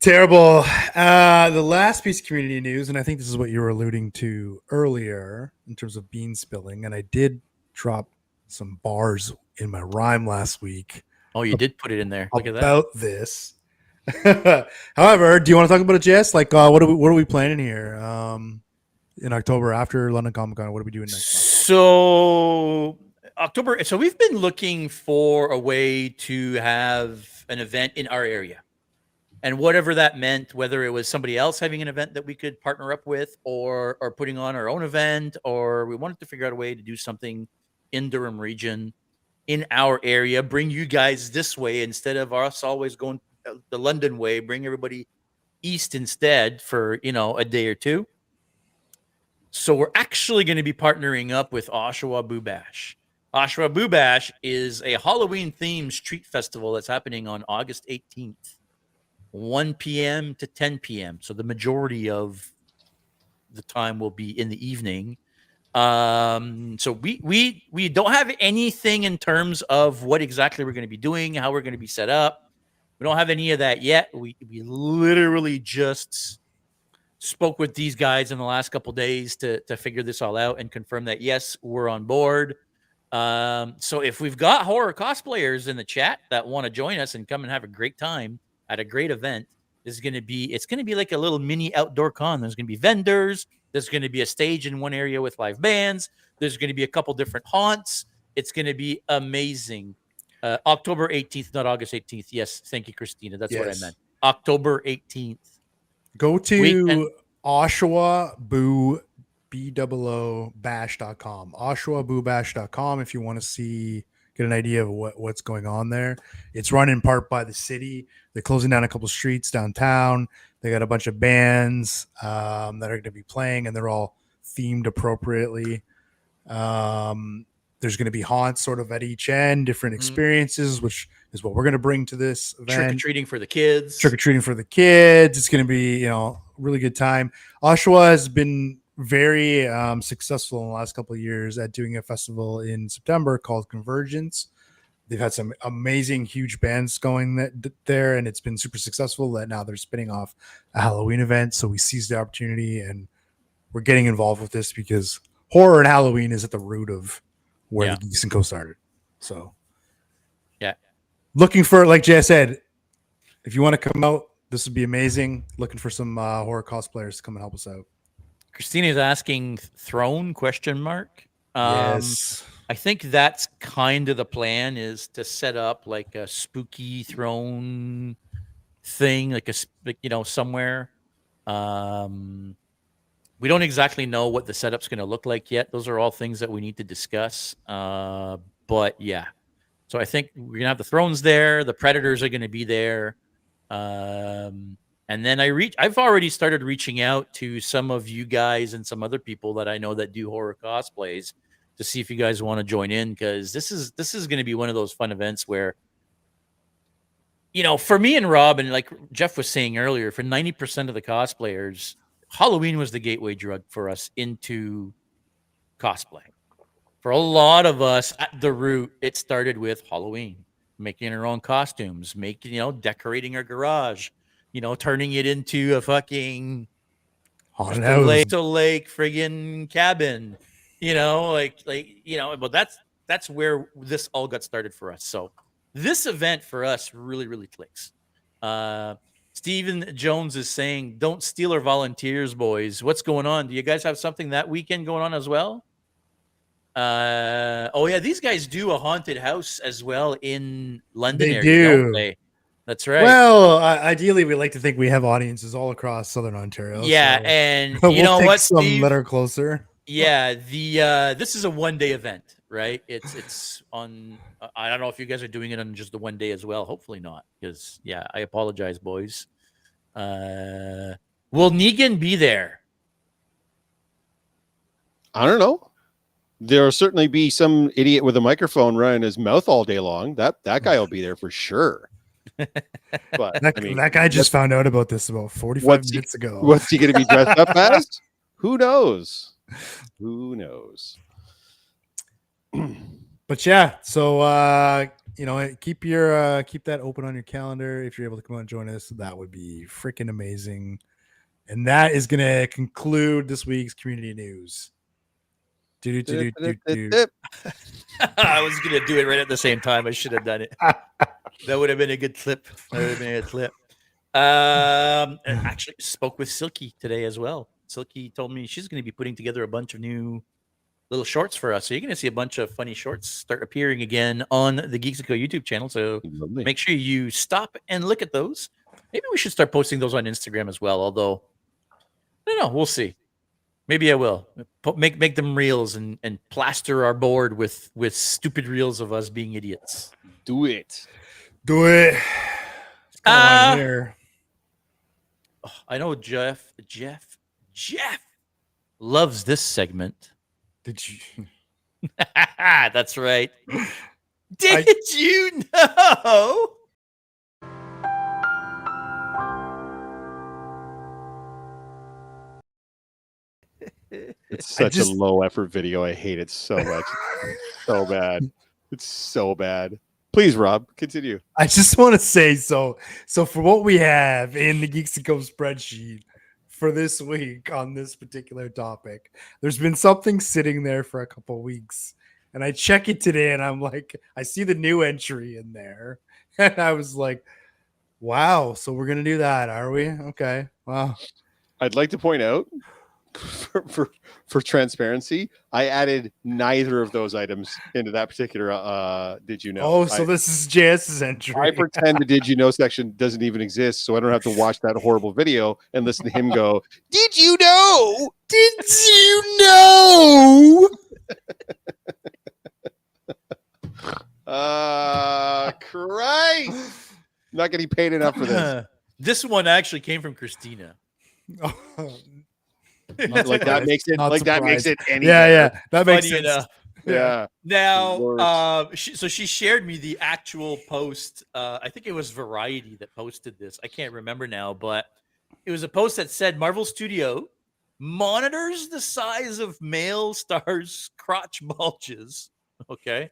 Terrible. The last piece of community news, and I think this is what you were alluding to earlier in terms of bean spilling, and I did drop some bars in my rhyme last week. Oh, you did put it in there. Look at that. About this. However, do you want to talk about it, Jess? Like, what are we planning here in October after London Comic Con? What are we doing next month? So October. So we've been looking for a way to have an event in our area. And whatever that meant, whether it was somebody else having an event that we could partner up with or putting on our own event, or we wanted to figure out a way to do something in Durham region, in our area, bring you guys this way instead of us always going the London way, bring everybody east instead for, a day or two. So we're actually going to be partnering up with Oshawa Boo Bash. Oshawa Boo Bash is a Halloween-themed street festival that's happening on August 18th. 1 p.m. to 10 p.m. So the majority of the time will be in the evening. So we don't have anything in terms of what exactly we're going to be doing, how we're going to be set up. We don't have any of that yet. We literally just spoke with these guys in the last couple days to figure this all out and confirm that yes, we're on board. So if we've got horror cosplayers in the chat that want to join us and come and have a great time at a great event, it's going to be like a little mini outdoor con. There's going to be vendors. There's going to be a stage in one area with live bands. There's going to be a couple different haunts. It's going to be amazing. October 18th, not August 18th. Yes, thank you, Christina. That's what I meant. October 18th. Go to OshawaBooBash.com. OshawaBooBash.com if you want to get an idea of what's going on there. It's run in part by the city. They're closing down a couple streets downtown. They got a bunch of bands that are going to be playing, and they're all themed appropriately. There's going to be haunts sort of at each end, different experiences, which is what we're going to bring to this event. Trick-or-treating for the kids. It's going to be, really good time. Oshawa has been very successful in the last couple of years at doing a festival in September called Convergence. They've had some amazing, huge bands going there, and it's been super successful that now they're spinning off a Halloween event. So we seized the opportunity, and we're getting involved with this because horror and Halloween is at the root of where the Geeks and Co started. So, looking for, like Jay said, if you want to come out, this would be amazing. Looking for some horror cosplayers to come and help us out. Christina is asking throne ? Yes. I think that's kind of the plan, is to set up like a spooky throne thing, like somewhere. We don't exactly know what the setup's going to look like yet. Those are all things that we need to discuss. But yeah, so I think we're going to have the thrones there. The predators are going to be there. And then I've already started reaching out to some of you guys and some other people that I know that do horror cosplays to see if you guys want to join in, because this is going to be one of those fun events where, for me and Rob, and like Jeff was saying earlier, for 90% of the cosplayers, Halloween was the gateway drug for us into cosplay. For a lot of us, at the root, it started with Halloween, making our own costumes, decorating our garage, turning it into a fucking haunted house, lake friggin' cabin, but that's where this all got started for us. So this event for us really, really clicks. Stephen Jones is saying, don't steal our volunteers, boys. What's going on? Do you guys have something that weekend going on as well? These guys do a haunted house as well in London area, don't they? That's right. Well, ideally, we like to think we have audiences all across Southern Ontario. Yeah, so and we'll you know what, some Steve? that are closer. Yeah, this is a one-day event, right? It's on. I don't know if you guys are doing it on just the one day as well. Hopefully not, because I apologize, boys. Will Negan be there? I don't know. There'll certainly be some idiot with a microphone running his mouth all day long. That guy will be there for sure. But that guy just found out about this about 45 minutes ago. What's he going to be dressed up as? Who knows? Who knows? But yeah, so keep that open on your calendar. If you're able to come out and join us, that would be freaking amazing. And that is going to conclude this week's community news. I was going to do it right at the same time. I should have done it. That would have been a good clip. Actually spoke with Silky today as well. Silky told me she's going to be putting together a bunch of new little shorts for us. So you're going to see a bunch of funny shorts start appearing again on the Geeks and Co YouTube channel. So make sure you stop and look at those. Maybe we should start posting those on Instagram as well. Although, I don't know. We'll see. Maybe I will make them reels and plaster our board with stupid reels of us being idiots. Do it. I know Jeff loves this segment. Did you? That's right. Did you know? It's such a low effort video. I hate it so much. So bad. It's so bad. Please, Rob, continue. I just want to say so for what we have in the Geeks and Co spreadsheet for this week on this particular topic. There's been something sitting there for a couple weeks, and I check it today, and I'm like, I see the new entry in there, and I was like, wow, so we're gonna do that, are we? Okay, wow. I'd like to point out for transparency, I added neither of those items into that particular did you know? Oh, so this is JS's entry. I pretend the did you know section doesn't even exist, so I don't have to watch that horrible video and listen to him go, "Did you know? Did you know?" Christ. I'm not getting paid enough for this. This one actually came from Christina. Like that makes it Not like that makes surprised. it any Yeah, better. that makes Funny sense. enough. Yeah. Now, so she shared me the actual post. I think it was Variety that posted this. I can't remember now, but it was a post that said Marvel Studio monitors the size of male stars' crotch bulges. Okay.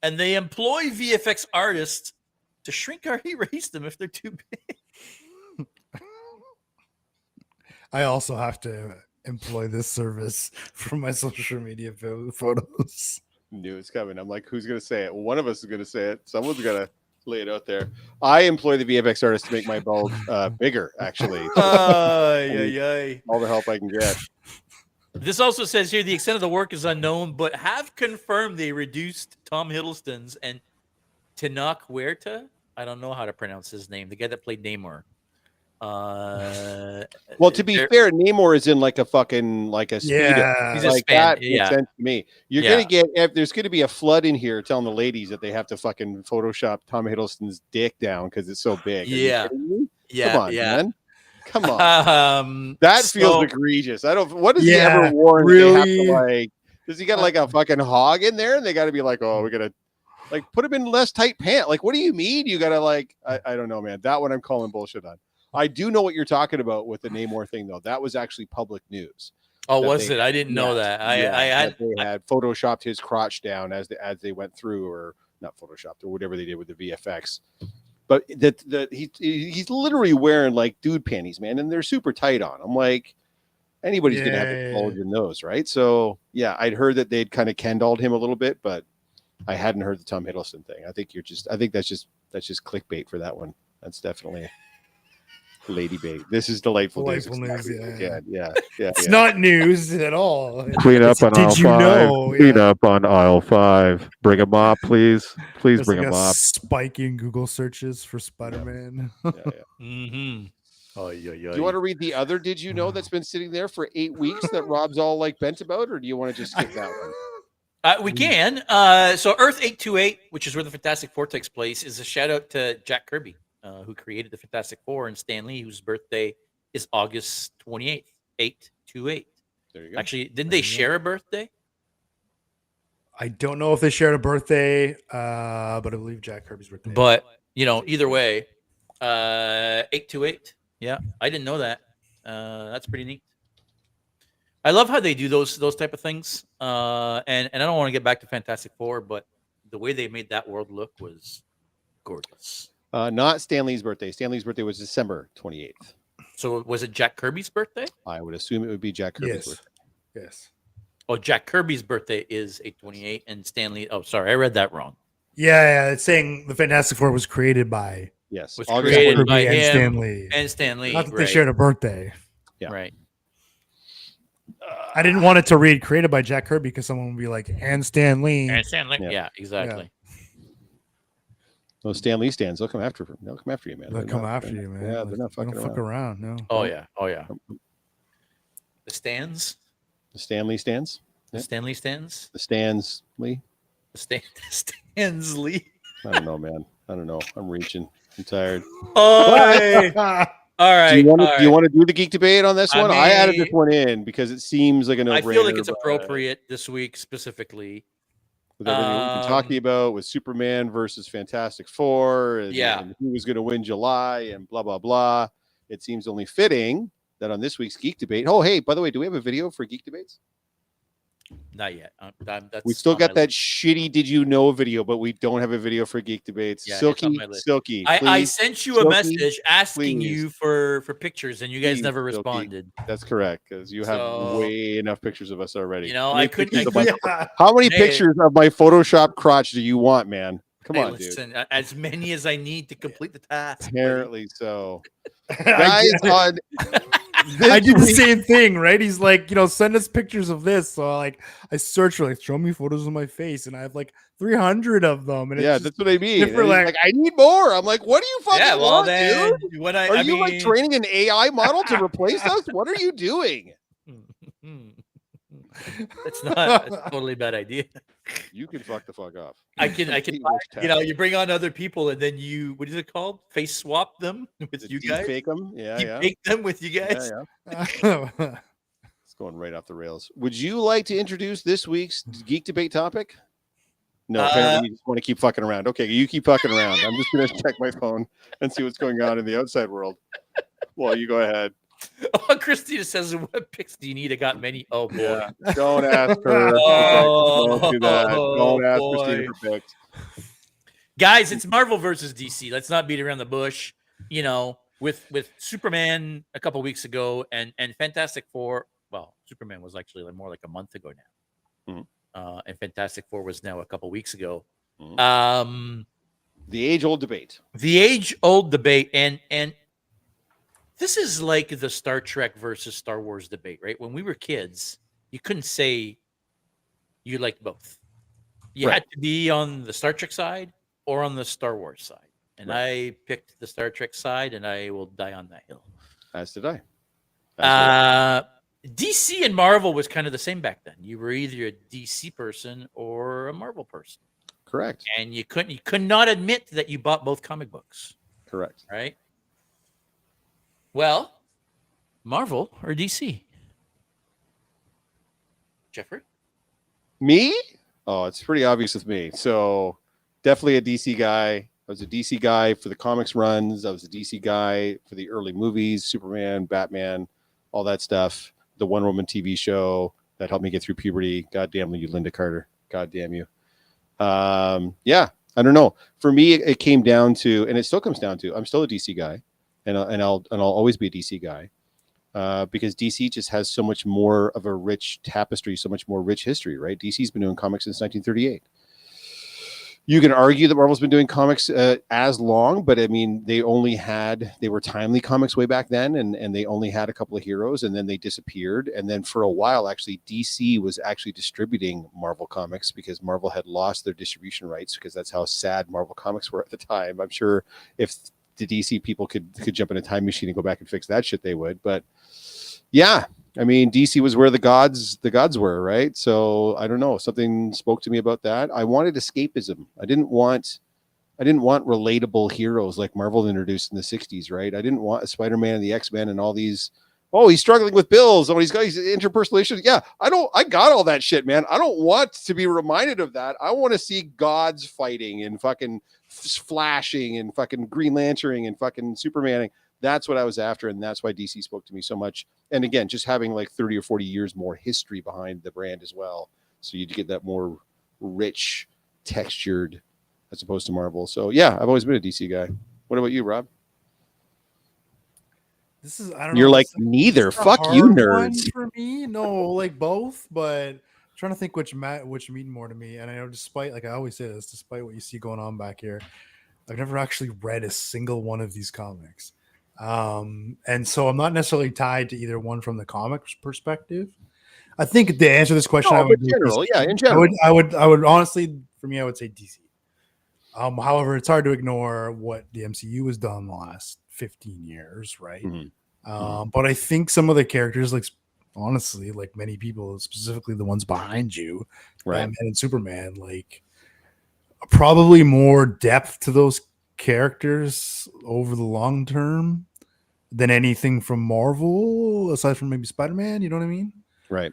And they employ VFX artists to shrink or erase them if they're too big. I also have to employ this service for my social media photos. Knew it's coming. I'm like, who's gonna say it? Well, one of us is gonna say it. Someone's gonna lay it out there. I employ the VFX artist to make my bulge bigger, actually. All the help I can get. This also says here the extent of the work is unknown, but have confirmed they reduced Tom Hiddleston's and Tenoch Huerta. I don't know how to pronounce his name. The guy that played Namor. Well, to be fair, Namor is in like a fucking like a speedo. Yeah, He's like a span. that makes sense to me. You're gonna get if there's gonna be a flood in here telling the ladies that they have to fucking Photoshop Tom Hiddleston's dick down because it's so big. Yeah. Come on, man. Come on. That feels egregious. I don't. What does he ever worn? Really? They have to, like, does he got like a fucking hog in there? And they got to be like, oh, we gotta like put him in less tight pant. Like, what do you mean? You gotta like, I don't know, man. That one I'm calling bullshit on. I do know what you're talking about with the Namor thing, though. That was actually public news. Oh, was it? I didn't know that. I had photoshopped his crotch down as they went through, or not photoshopped, or whatever they did with the VFX. But he's literally wearing like dude panties, man, and they're super tight on. I'm like, anybody's gonna have a bulge in those, right? So yeah, I'd heard that they'd kind of Kendalled him a little bit, but I hadn't heard the Tom Hiddleston thing. I think that's just clickbait for that one. That's definitely lady bait. This is delightful news. Yeah. It's not news at all. Clean up on aisle 5. Know? Clean up on aisle 5. Bring a mop, please. Please bring a mop. Spike in Google searches for Spider-Man. Mm-hmm. Do you want to read the other did you know that's been sitting there for 8 weeks that Rob's all like bent about, or do you want to just skip that one? We can. So Earth 828, which is where the Fantastic Four takes place, is a shout out to Jack Kirby, who created the Fantastic Four, and Stan Lee, whose birthday is August 28th, 828. There you go. Actually, didn't they share a birthday? I don't know if they shared a birthday, but I believe Jack Kirby's birthday. But, either way, 828. Yeah, I didn't know that. That's pretty neat. I love how they do those type of things. And I don't want to get back to Fantastic Four, but the way they made that world look was gorgeous. Not Stan Lee's birthday. Stan Lee's birthday was December 28th. So was it Jack Kirby's birthday? I would assume it would be Jack Kirby's birthday. Yes. Oh, Jack Kirby's birthday is 828, and Stan Lee. Oh, sorry, I read that wrong. Yeah, it's saying the Fantastic Four was created by was created by him and Stan Lee. Not that they shared a birthday. Yeah. Right. I didn't want it to read created by Jack Kirby because someone would be like, and Stan Lee. And Stan Lee. Yeah, exactly. Those Stan Lee stands, they'll come after you, man. They'll come after you, man. Yeah, they're not fucking around. No. Oh yeah. The stands. The Stan Lee stands. The Stan Lee stands. The Stans Lee. The Stans Lee. I don't know, man. I don't know. I'm reaching. I'm tired. Oh. All right. Do you want to do the geek debate on this one? I added this one in because it seems like a no-brainer. I feel like it's appropriate this week specifically. With everything we've been talking about with Superman versus Fantastic Four, and who was going to win July, and blah blah blah. It seems only fitting that on this week's geek debate. Oh, hey, by the way, do we have a video for geek debates? Not yet. That's We still on my got that list. shitty "Did you know" video, but we don't have a video for Geek Debates. Yeah, it's on Silky, my list. Silky, I please, sent you a Silky, message asking please. you for pictures, and you guys Please, never Silky. responded. That's correct, because you have So, way enough pictures of us already. You know, How many I couldn't. pictures of my- Yeah. How many Hey. pictures of my Photoshop crotch do you want, man? Come Hey, on, dude. listen, as many as I need to complete the task. buddy. Apparently so. I Guys, did- on I did the week- same thing, right? He's like, send us pictures of this. So like, I search for like, show me photos of my face, and I have like 300 of them. And Yeah, it's just that's what I mean. And different, he's like- like, I need more. I'm like, what do you fucking Yeah, well want, then, dude? when Are I you like mean, training an AI model to replace us? What are you doing? It's not a totally bad idea. You can fuck the fuck off. I can, Complete wish you bring on other people and then you, what is it called? Face swap them with you guys. Fake them. Yeah, yeah. Fake them with you Yeah, guys. yeah. It's going right off the rails. Would you like to introduce this week's Geek Debate topic? No, apparently you just want to keep fucking around. Okay, you keep fucking around. I'm just going to check my phone and see what's going on in the outside world. Well, you go ahead. Oh, Christina says, "What pics do you need? I got many." Oh boy. Yeah. Don't ask her. Oh, Don't do that. Don't ask boy. Christina for pics. Guys, it's Marvel versus DC. Let's not beat around the bush. With Superman a couple weeks ago and Fantastic Four. Well, Superman was actually more like a month ago now, and Fantastic Four was now a couple weeks ago. The age-old debate. The age-old debate, and this is like the Star Trek versus Star Wars debate, right? When we were kids, you couldn't say you liked both. You had to be on the Star Trek side or on the Star Wars side. And I picked the Star Trek side, and I will die on that hill. As did I. DC and Marvel was kind of the same back then. You were either a DC person or a Marvel person. Correct. And you could not admit that you bought both comic books. Correct. Right? Well, Marvel or DC? Jeffrey? Me? Oh, it's pretty obvious with me. So definitely a DC guy. I was a DC guy for the comics runs. I was a DC guy for the early movies, Superman, Batman, all that stuff. The Wonder Woman TV show that helped me get through puberty. God damn you, Linda Carter. God damn you. Yeah, I don't know. For me, it came down to, and it still comes down to, I'm still a DC guy, and I'll always be a DC guy. Because DC just has so much more of a rich tapestry, so much more rich history, right? DC's been doing comics since 1938. You can argue that Marvel's been doing comics as long, but I mean, they were timely comics way back then, and they only had a couple of heroes, and then they disappeared. And then for a while, actually, DC was actually distributing Marvel comics because Marvel had lost their distribution rights, because that's how sad Marvel comics were at the time. I'm sure if the DC people could jump in a time machine and go back and fix that shit, they would. But yeah, I mean, DC was where the gods were, right? So I don't know. Something spoke to me about that. I wanted escapism. I didn't want relatable heroes like Marvel introduced in the 60s, right? I didn't want a Spider-Man and the X-Men and all these, oh, he's struggling with bills. Oh, he's got his interpersonal issues. Yeah, I got all that shit, man. I don't want to be reminded of that. I want to see gods fighting and fucking flashing and fucking Green Lanterning and fucking Supermaning. That's what I was after, and that's why DC spoke to me so much. And again, just having like 30 or 40 years more history behind the brand as well. So you get that more rich, textured, as opposed to Marvel. So yeah, I've always been a DC guy. What about you, Rob? This is, I don't know. You're like, this is neither. a Fuck you, hard one nerds. For me, no, like both, but I'm trying to think which mean more to me. And I know, despite, like I always say this, despite what you see going on back here, I've never actually read a single one of these comics. And so I'm not necessarily tied to either one from the comics perspective. I think to answer this question, No, I would in general, yeah, in general. I would honestly, for me, I would say DC. However, it's hard to ignore what the MCU has done the last 15 years, right? Mm-hmm. But I think some of the characters, like honestly, like many people, specifically the ones behind you, Right. Batman and Superman, like probably more depth to those characters over the long term than anything from Marvel, aside from maybe Spider-Man. You know what I mean? Right.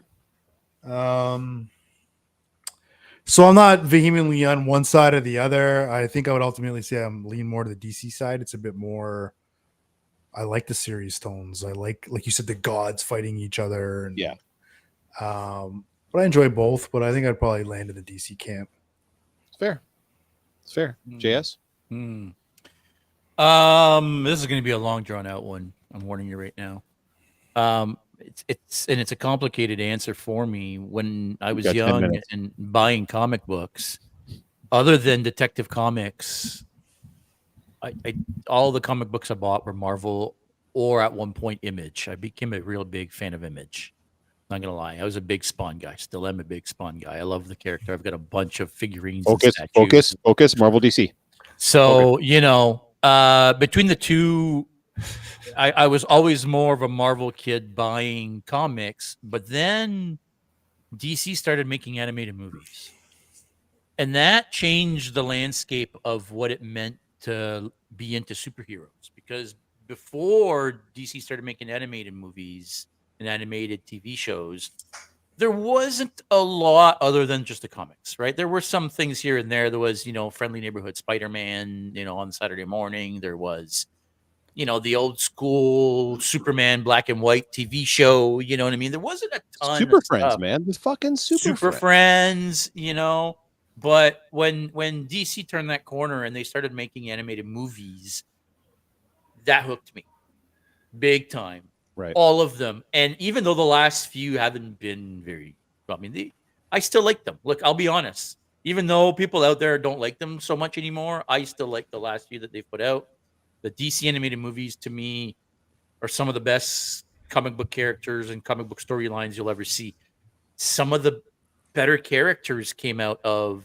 So I'm not vehemently on one side or the other. I think I would ultimately say I'm lean more to the DC side. It's a bit more. I like the series tones. I like you said, the gods fighting each other. And, yeah. but I enjoy both. But I think I'd probably land in the DC camp. It's fair. It's fair. JS? This is going to be a long drawn out one. I'm warning you right now. It's a complicated answer for me. When I was young and buying comic books, other than Detective Comics, I all the comic books I bought were Marvel or at one point Image. I became a real big fan of Image. Not gonna lie, I was a big Spawn guy. Still am a big Spawn guy. I love the character. I've got a bunch of figurines. Focus. Marvel DC. So between the two, I was always more of a Marvel kid buying comics, but then DC started making animated movies. And that changed the landscape of what it meant to be into superheroes. Because before DC started making animated movies and animated TV shows, there wasn't a lot other than just the comics, right? There were some things here and there. There was, Friendly Neighborhood Spider-Man, on Saturday morning. There was, the old school Superman black and white TV show. You know what I mean? There wasn't a ton Super of Friends, stuff. man. The fucking Super Friends, But when DC turned that corner and they started making animated movies, that hooked me big time. Right. All of them. And even though the last few haven't been very, I still like them. Look, I'll be honest. Even though people out there don't like them so much anymore, I still like the last few that they've put out. The DC animated movies, to me, are some of the best comic book characters and comic book storylines you'll ever see. Some of the better characters came out of,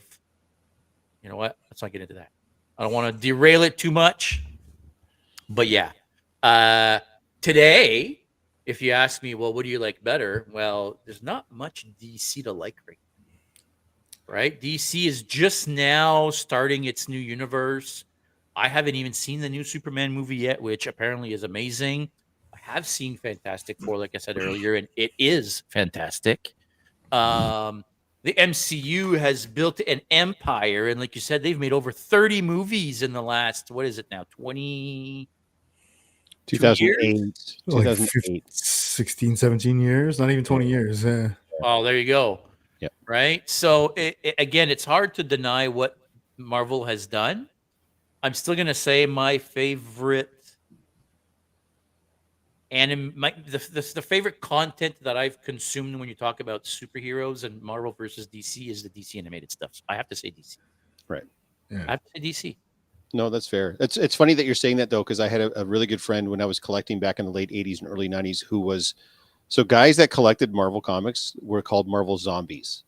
you know what? Let's not get into that. I don't want to derail it too much. But yeah. Today, if you ask me, well, what do you like better? Well, there's not much DC to like right? DC is just now starting its new universe. I haven't even seen the new Superman movie yet, which apparently is amazing. I have seen Fantastic Four, like I said earlier, and it is fantastic. The MCU has built an empire, and like you said, they've made over 30 movies in the last, what is it now, 2008. 16, 17 years, not even 20 years. Oh, there you go. Yeah. Right. So again, it's hard to deny what Marvel has done. I'm still going to say my favorite the favorite content that I've consumed when you talk about superheroes and Marvel versus DC is the DC animated stuff. So I have to say DC. Right. Yeah. I have to say DC. No, that's fair. It's funny that you're saying that, though, because I had a really good friend when I was collecting back in the late 80s and early 90s who was so guys that collected Marvel comics were called Marvel zombies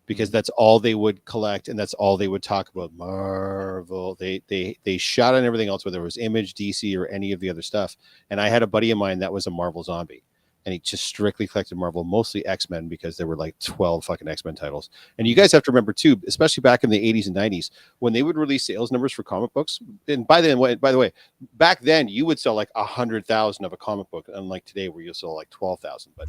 because that's all they would collect and that's all they would talk about. Marvel. They shot on everything else, whether it was Image, DC, or any of the other stuff. And I had a buddy of mine that was a Marvel zombie. And he just strictly collected Marvel, mostly X-Men, because there were like 12 fucking X-Men titles. And you guys have to remember too, especially back in the 80s and 90s, when they would release sales numbers for comic books. And by the way, back then you would sell like 100,000 of a comic book, unlike today where you'll sell like 12,000. But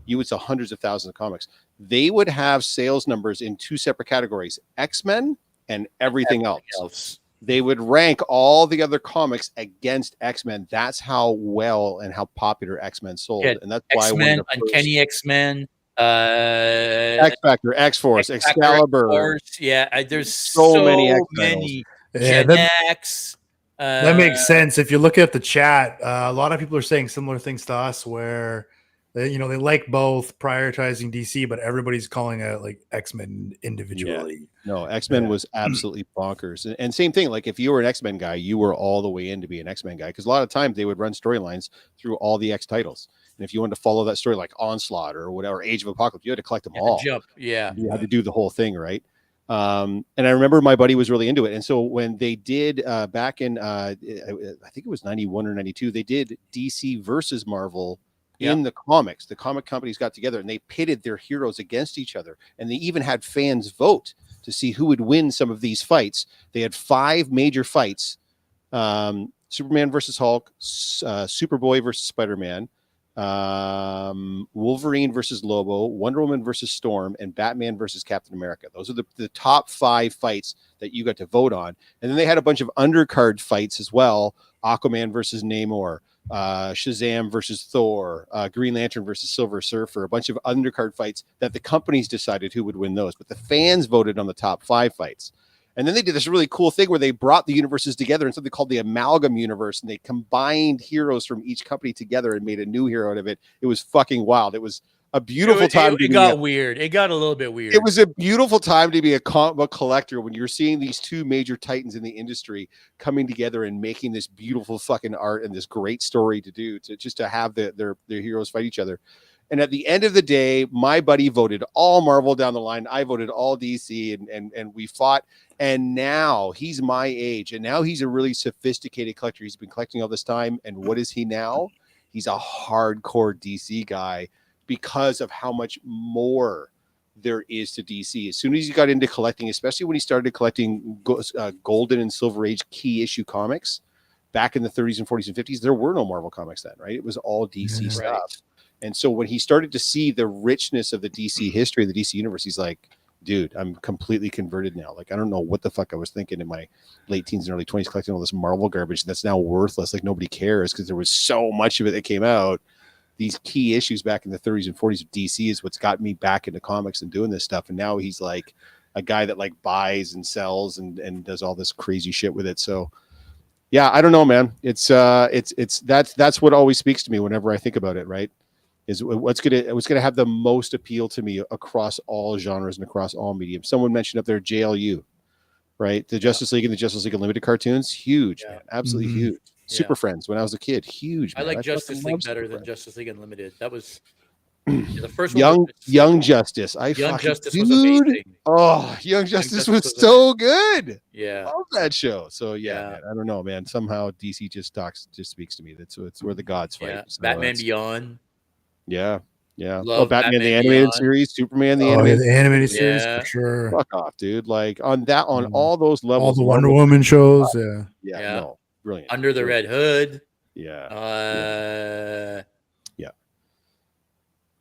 you would sell hundreds of thousands of comics. They would have sales numbers in two separate categories: X-Men and everything else. They would rank all the other comics against X-Men. That's how well and how popular X-Men sold. Yeah, and that's why X-Men, Uncanny X-Men, X-Factor, X-Force, Excalibur. X-Force. Yeah, there's so many X-Men. Gen X. That makes sense. If you look at the chat, a lot of people are saying similar things to us where they like both, prioritizing DC, but everybody's calling out like X-Men individually. Yeah. No, X-Men was absolutely bonkers. And same thing, like if you were an X-Men guy, you were all the way in to be an X-Men guy, because a lot of times they would run storylines through all the X titles. And if you wanted to follow that story like Onslaught or whatever, Age of Apocalypse, you had to collect them all. Yeah. You had to do the whole thing, right? And I remember my buddy was really into it. And so when they did back in, I think it was 91 or 92, they did DC versus Marvel in the comics. The comic companies got together and they pitted their heroes against each other. And they even had fans vote to see who would win some of these fights. They had 5 major fights: Superman versus Hulk, Superboy versus Spider-Man, Wolverine versus Lobo, Wonder Woman versus Storm, and Batman versus Captain America. Those are the top 5 fights that you got to vote on. And then they had a bunch of undercard fights as well, Aquaman versus Namor, Shazam versus Thor, Green Lantern versus Silver Surfer, a bunch of undercard fights that the companies decided who would win those, but the fans voted on the top 5 fights. And then they did this really cool thing where they brought the universes together in something called the Amalgam Universe, and they combined heroes from each company together and made a new hero out of it. It was fucking wild. It was a beautiful time. It got weird. It got a little bit weird. It was a beautiful time to be a comic book collector when you're seeing these 2 major titans in the industry coming together and making this beautiful fucking art and this great story to do, to have their heroes fight each other. And at the end of the day, my buddy voted all Marvel down the line. I voted all DC, and we fought. And now he's my age, and now he's a really sophisticated collector. He's been collecting all this time. And what is he now? He's a hardcore DC guy because of how much more there is to DC. As soon as he got into collecting, especially when he started collecting Golden and Silver Age key issue comics back in the 30s and 40s and 50s, there were no Marvel comics then, right? It was all DC stuff. Right. And so when he started to see the richness of the DC history, the DC universe, he's like, dude, I'm completely converted now. Like, I don't know what the fuck I was thinking in my late teens and early 20s collecting all this Marvel garbage that's now worthless. Like, nobody cares because there was so much of it that came out. These key issues back in the 30s and 40s of DC is what's got me back into comics and doing this stuff. And now he's like a guy that like buys and sells and does all this crazy shit with it. So yeah, I don't know, man. It's that's what always speaks to me whenever I think about it, right? Is what's gonna have the most appeal to me across all genres and across all mediums. Someone mentioned up there JLU, right? The Justice League and the Justice League Unlimited cartoons, huge, man, absolutely huge. Super Friends when I was a kid, huge. I man. like Justice League better than Justice League Unlimited. That was the first Young one. Young Justice. Young Justice was amazing. Oh, Young Justice was so good. Yeah, love that show. So yeah, man, I don't know, man. Somehow DC just speaks to me. It's where the gods fight. Yeah. So Batman Beyond. Yeah. Love Batman the animated Beyond. series, Superman the animated series for sure. Fuck off, dude. Like on all those levels, all the Wonder Woman shows. Yeah, no, brilliant. Under the Red Hood. Yeah.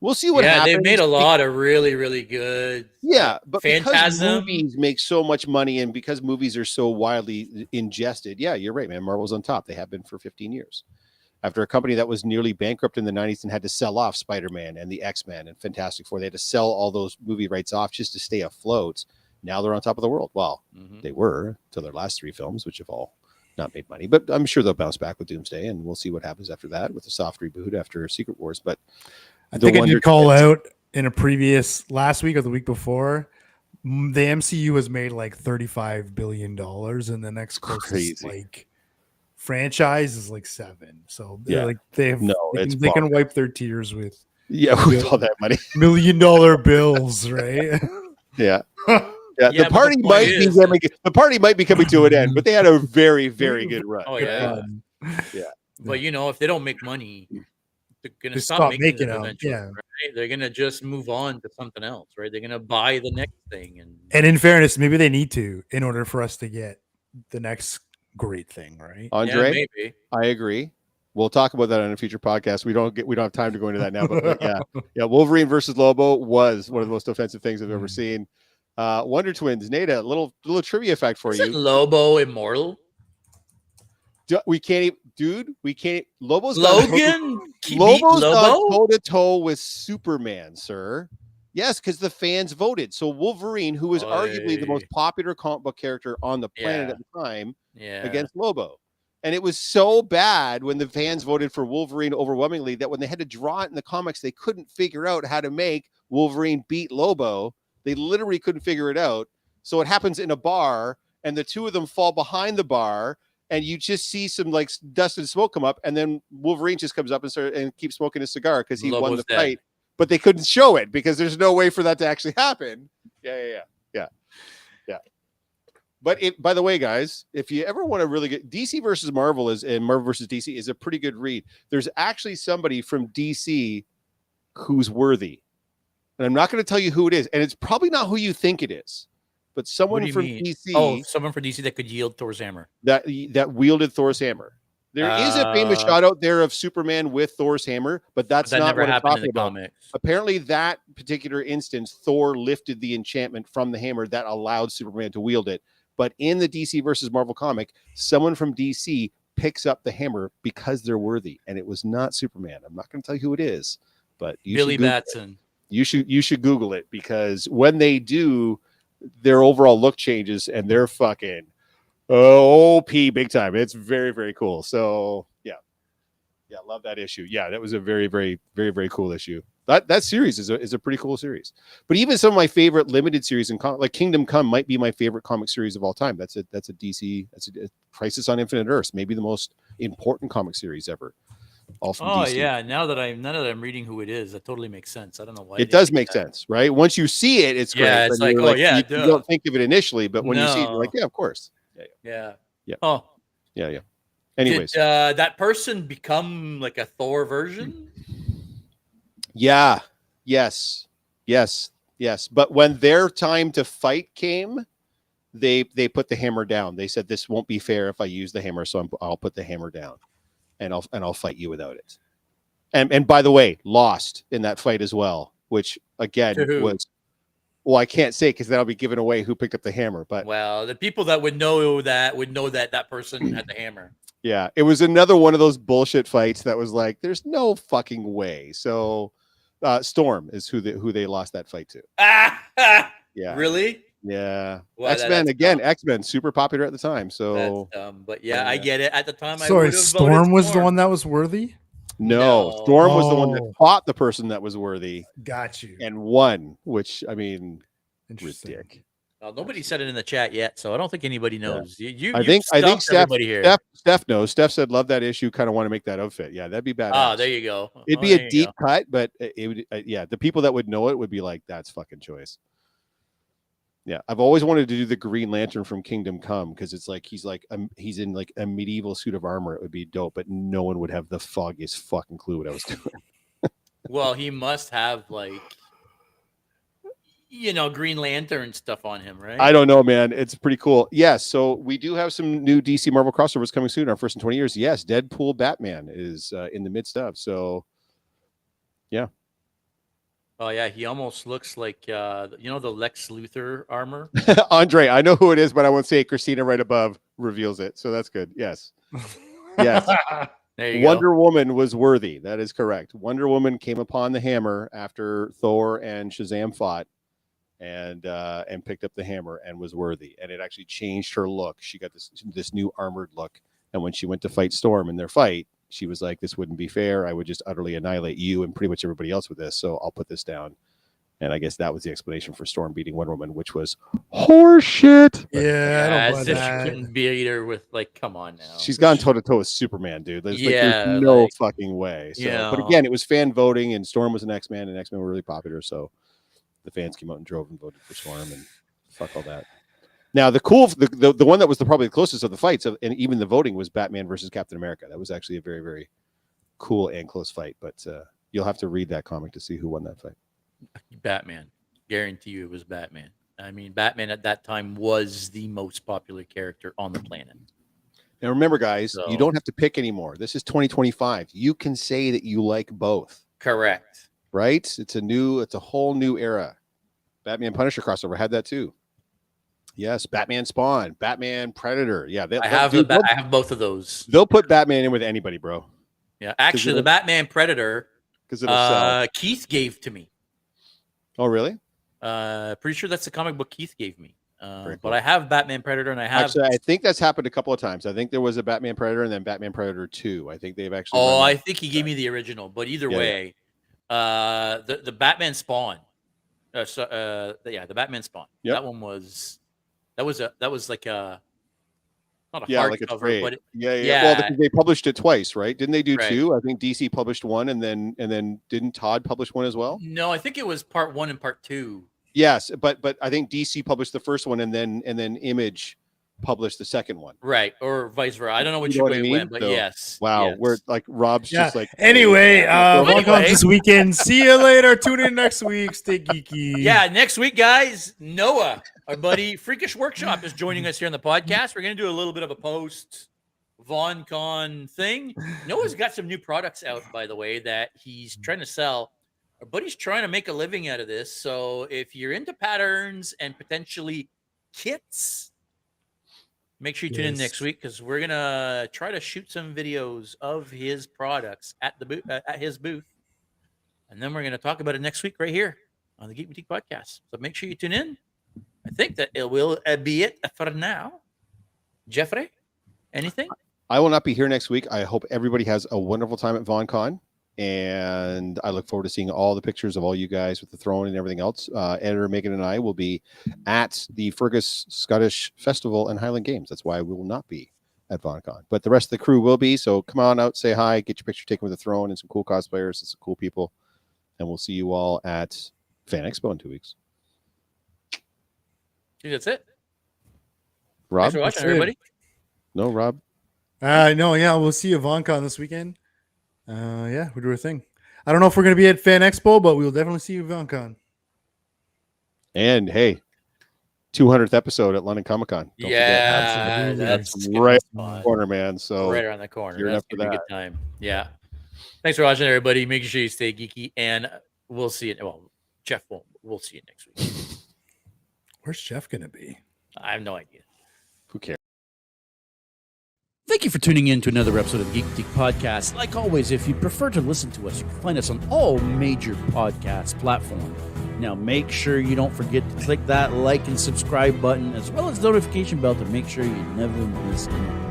We'll see what happens. They've made a lot of really, really good. Yeah, but Phantasm. because movies make so much money and because movies are so widely ingested, yeah, you're right, man. Marvel's on top. They have been for 15 years. After a company that was nearly bankrupt in the 90s and had to sell off Spider-Man and the X-Men and Fantastic Four, they had to sell all those movie rights off just to stay afloat. Now they're on top of the world. Well, they were till their last 3 films, which have all not made money. But I'm sure they'll bounce back with Doomsday, and we'll see what happens after that with a soft reboot after Secret Wars. But I think I did call out in a previous last week or the week before, the MCU has made like $35 billion, and the next closest like franchise is like 7. So like they can wipe their tears with with all that money, $1 million bills, right? Yeah. The party might be coming to an end, but they had a very, very good run. Oh yeah, But if they don't make money, they're gonna stop making them eventually. Right? They're gonna just move on to something else, right? They're gonna buy the next thing, and in fairness, maybe they need to in order for us to get the next great thing, right? Andre, maybe. I agree. We'll talk about that on a future podcast. We don't have time to go into that now, but yeah. Wolverine versus Lobo was one of the most offensive things I've ever seen. Wonder Twins, Nada, little trivia fact for you. Lobo immortal? We can't, dude. We can't. Lobo's Logan. Lobo's gone toe to toe with Superman, sir. Yes, because the fans voted. So Wolverine, who was arguably the most popular comic book character on the planet at the time, against Lobo. And it was so bad when the fans voted for Wolverine overwhelmingly that when they had to draw it in the comics, they couldn't figure out how to make Wolverine beat Lobo. They literally couldn't figure it out. So it happens in a bar, and the two of them fall behind the bar, and you just see some like dust and smoke come up, and then Wolverine just comes up and keeps smoking his cigar because he won the fight. But they couldn't show it because there's no way for that to actually happen. Yeah. But by the way, guys, if you ever want to really get DC versus Marvel and Marvel versus DC is a pretty good read. There's actually somebody from DC who's worthy. And I'm not going to tell you who it is. And it's probably not who you think it is. But someone from DC. Oh, someone from DC that could yield Thor's hammer. That wielded Thor's hammer. There is a famous shot out there of Superman with Thor's hammer, but that's not what I'm talking about. Apparently, that particular instance, Thor lifted the enchantment from the hammer that allowed Superman to wield it. But in the DC versus Marvel comic, someone from DC picks up the hammer because they're worthy, and it was not Superman. I'm not going to tell you who it is, but Billy Batson. You should Google it, because when they do, their overall look changes and they're fucking OP big time. It's very, very cool. So yeah, love that issue. Yeah, that was a very, very, very, very cool issue. That series is a pretty cool series. But even some of my favorite limited series like Kingdom Come might be my favorite comic series of all time. That's a DC. That's a Crisis on Infinite Earths, maybe the most important comic series ever. All from DC. Yeah. Now that I'm reading who it is, that totally makes sense. I don't know why it does make sense, right? Once you see it, it's great. Yeah, it's like, you don't think of it initially, but when you see it, you're like, yeah, of course. Yeah. Oh, yeah. Anyways, did that person become like a Thor version? Yeah. Yes. But when their time to fight came, they put the hammer down. They said, this won't be fair if I use the hammer, so I'll put the hammer down, and I'll fight you without it. And by the way, lost in that fight as well, which again was, well, I can't say because that'll be giving away who picked up the hammer. But well, the people that would know that person had the hammer. Yeah, it was another one of those bullshit fights that was like, there's no fucking way. So Storm is who they lost that fight to. Yeah. Really? Yeah. Well, X-Men again. X-Men super popular at the time. So that's dumb. But yeah, I get it. At the time, sorry, Storm was the one that was worthy. No, Storm was the one that fought the person that was worthy. Got you. And won, which I mean, ridiculous. Well, nobody said it in the chat yet, so I don't think anybody knows. Yeah. I think Steph knows. Steph said, "Love that issue. Kind of want to make that outfit." Yeah, that'd be badass. Oh, there you go. It'd be a deep cut, but it would. Yeah, the people that would know it would be like, "That's fucking choice." Yeah, I've always wanted to do the Green Lantern from Kingdom Come, because it's like he's in like a medieval suit of armor. It would be dope, but no one would have the foggiest fucking clue what I was doing. Well, he must have like, Green Lantern stuff on him, right? I don't know, man. It's pretty cool. Yes, so we do have some new DC Marvel crossovers coming soon. Our first in 20 years. Yes, Deadpool Batman is in the midst of. So, yeah. Oh yeah, he almost looks like the Lex Luthor armor. Andre, I know who it is, but I won't say it. Christina right above reveals it, so that's good. Yes, yes. There you Wonder Woman was worthy. That is correct. Wonder Woman came upon the hammer after Thor and Shazam fought, and picked up the hammer and was worthy. And it actually changed her look. She got this new armored look. And when she went to fight Storm in their fight, she was like, this wouldn't be fair. I would just utterly annihilate you and pretty much everybody else with this. So I'll put this down. And I guess that was the explanation for Storm beating Wonder Woman, which was horseshit. Yeah, she couldn't beat her with, like, come on now. She's gone toe to toe with Superman, dude. There's no fucking way. So, but again, it was fan voting, and Storm was an X-Men, and X-Men were really popular. So the fans came out and drove and voted for Storm, and fuck all that. Now, the one that was probably the closest of the fights, and even the voting, was Batman versus Captain America. That was actually a very, very cool and close fight. But you'll have to read that comic to see who won that fight. Batman. Guarantee you it was Batman. I mean, Batman at that time was the most popular character on the planet. Now, remember, guys, you don't have to pick anymore. This is 2025. You can say that you like both. Correct. Right? It's a whole new era. Batman Punisher crossover had that too. Yes, Batman Spawn, Batman Predator. Yeah, I have both of those. They'll put Batman in with anybody, bro. Yeah, actually, the Batman Predator, because it'll sell. Keith gave to me. Oh, really? Pretty sure that's the comic book Keith gave me. Cool. But I have Batman Predator, and I have. Actually, I think that's happened a couple of times. I think there was a Batman Predator and then Batman Predator 2. I think they've actually. Oh, I think he gave me the original. But either way, the Batman Spawn. The Batman Spawn. Yep. That one was. That was like a. Not a hardcover, like a trade. But Well, because they published it twice, right? Didn't they do two? I think DC published one, and then didn't Todd publish one as well? No, I think it was part 1 and part 2. Yes, but I think DC published the first one, and then Image published the second one. Right, or vice versa. I don't know which way it went, but yes. Wow, yes. we're like Rob's just like. Anyway, welcome this weekend. See you later. Tune in next week. Stay geeky. Yeah, next week, guys. Noah, our buddy Freakish Workshop, is joining us here on the podcast. We're going to do a little bit of a post VonCon thing. Noah's got some new products out, by the way, that he's trying to sell. Our buddy's trying to make a living out of this. So if you're into patterns and potentially kits, Make sure you tune in Yes. next week because we're gonna try to shoot some videos of his products at the booth, at his booth, and then we're gonna talk about it next week right here on the Geek Boutique podcast. So make sure you tune in. I think that it will be it for now. Jeffrey, anything? I will not be here next week. I hope everybody has a wonderful time at VonCon. And I look forward to seeing all the pictures of all you guys with the throne and everything else. Editor Megan and I will be at the Fergus Scottish Festival and Highland Games. That's why we will not be at VonCon. But the rest of the crew will be. So come on out, say hi, get your picture taken with the throne and some cool cosplayers and some cool people. And we'll see you all at Fan Expo in 2 weeks. I think that's it. Rob? Thanks for watching, everybody. No, Rob? No, yeah, we'll see you at VonCon this weekend. Yeah, we'll do our thing. I don't know if we're going to be at Fan Expo, but we'll definitely see you at VonCon. And hey, 200th episode at London Comic Con. Yeah, Absolutely. that's right gonna be fun. corner, man. So Right around the corner. gearing That's up for gonna be a that. good time. Yeah. Thanks for watching, everybody. Make sure you stay geeky, and we'll see it. Well, Jeff won't. We'll see you next week. Where's Jeff going to be? I have no idea. who cares? Thank you for tuning in to another episode of the Geek Boutique Podcast. Like always, if you prefer to listen to us, you can find us on all major podcast platforms. Now, make sure you don't forget to click that like and subscribe button, as well as the notification bell to make sure you never miss anything.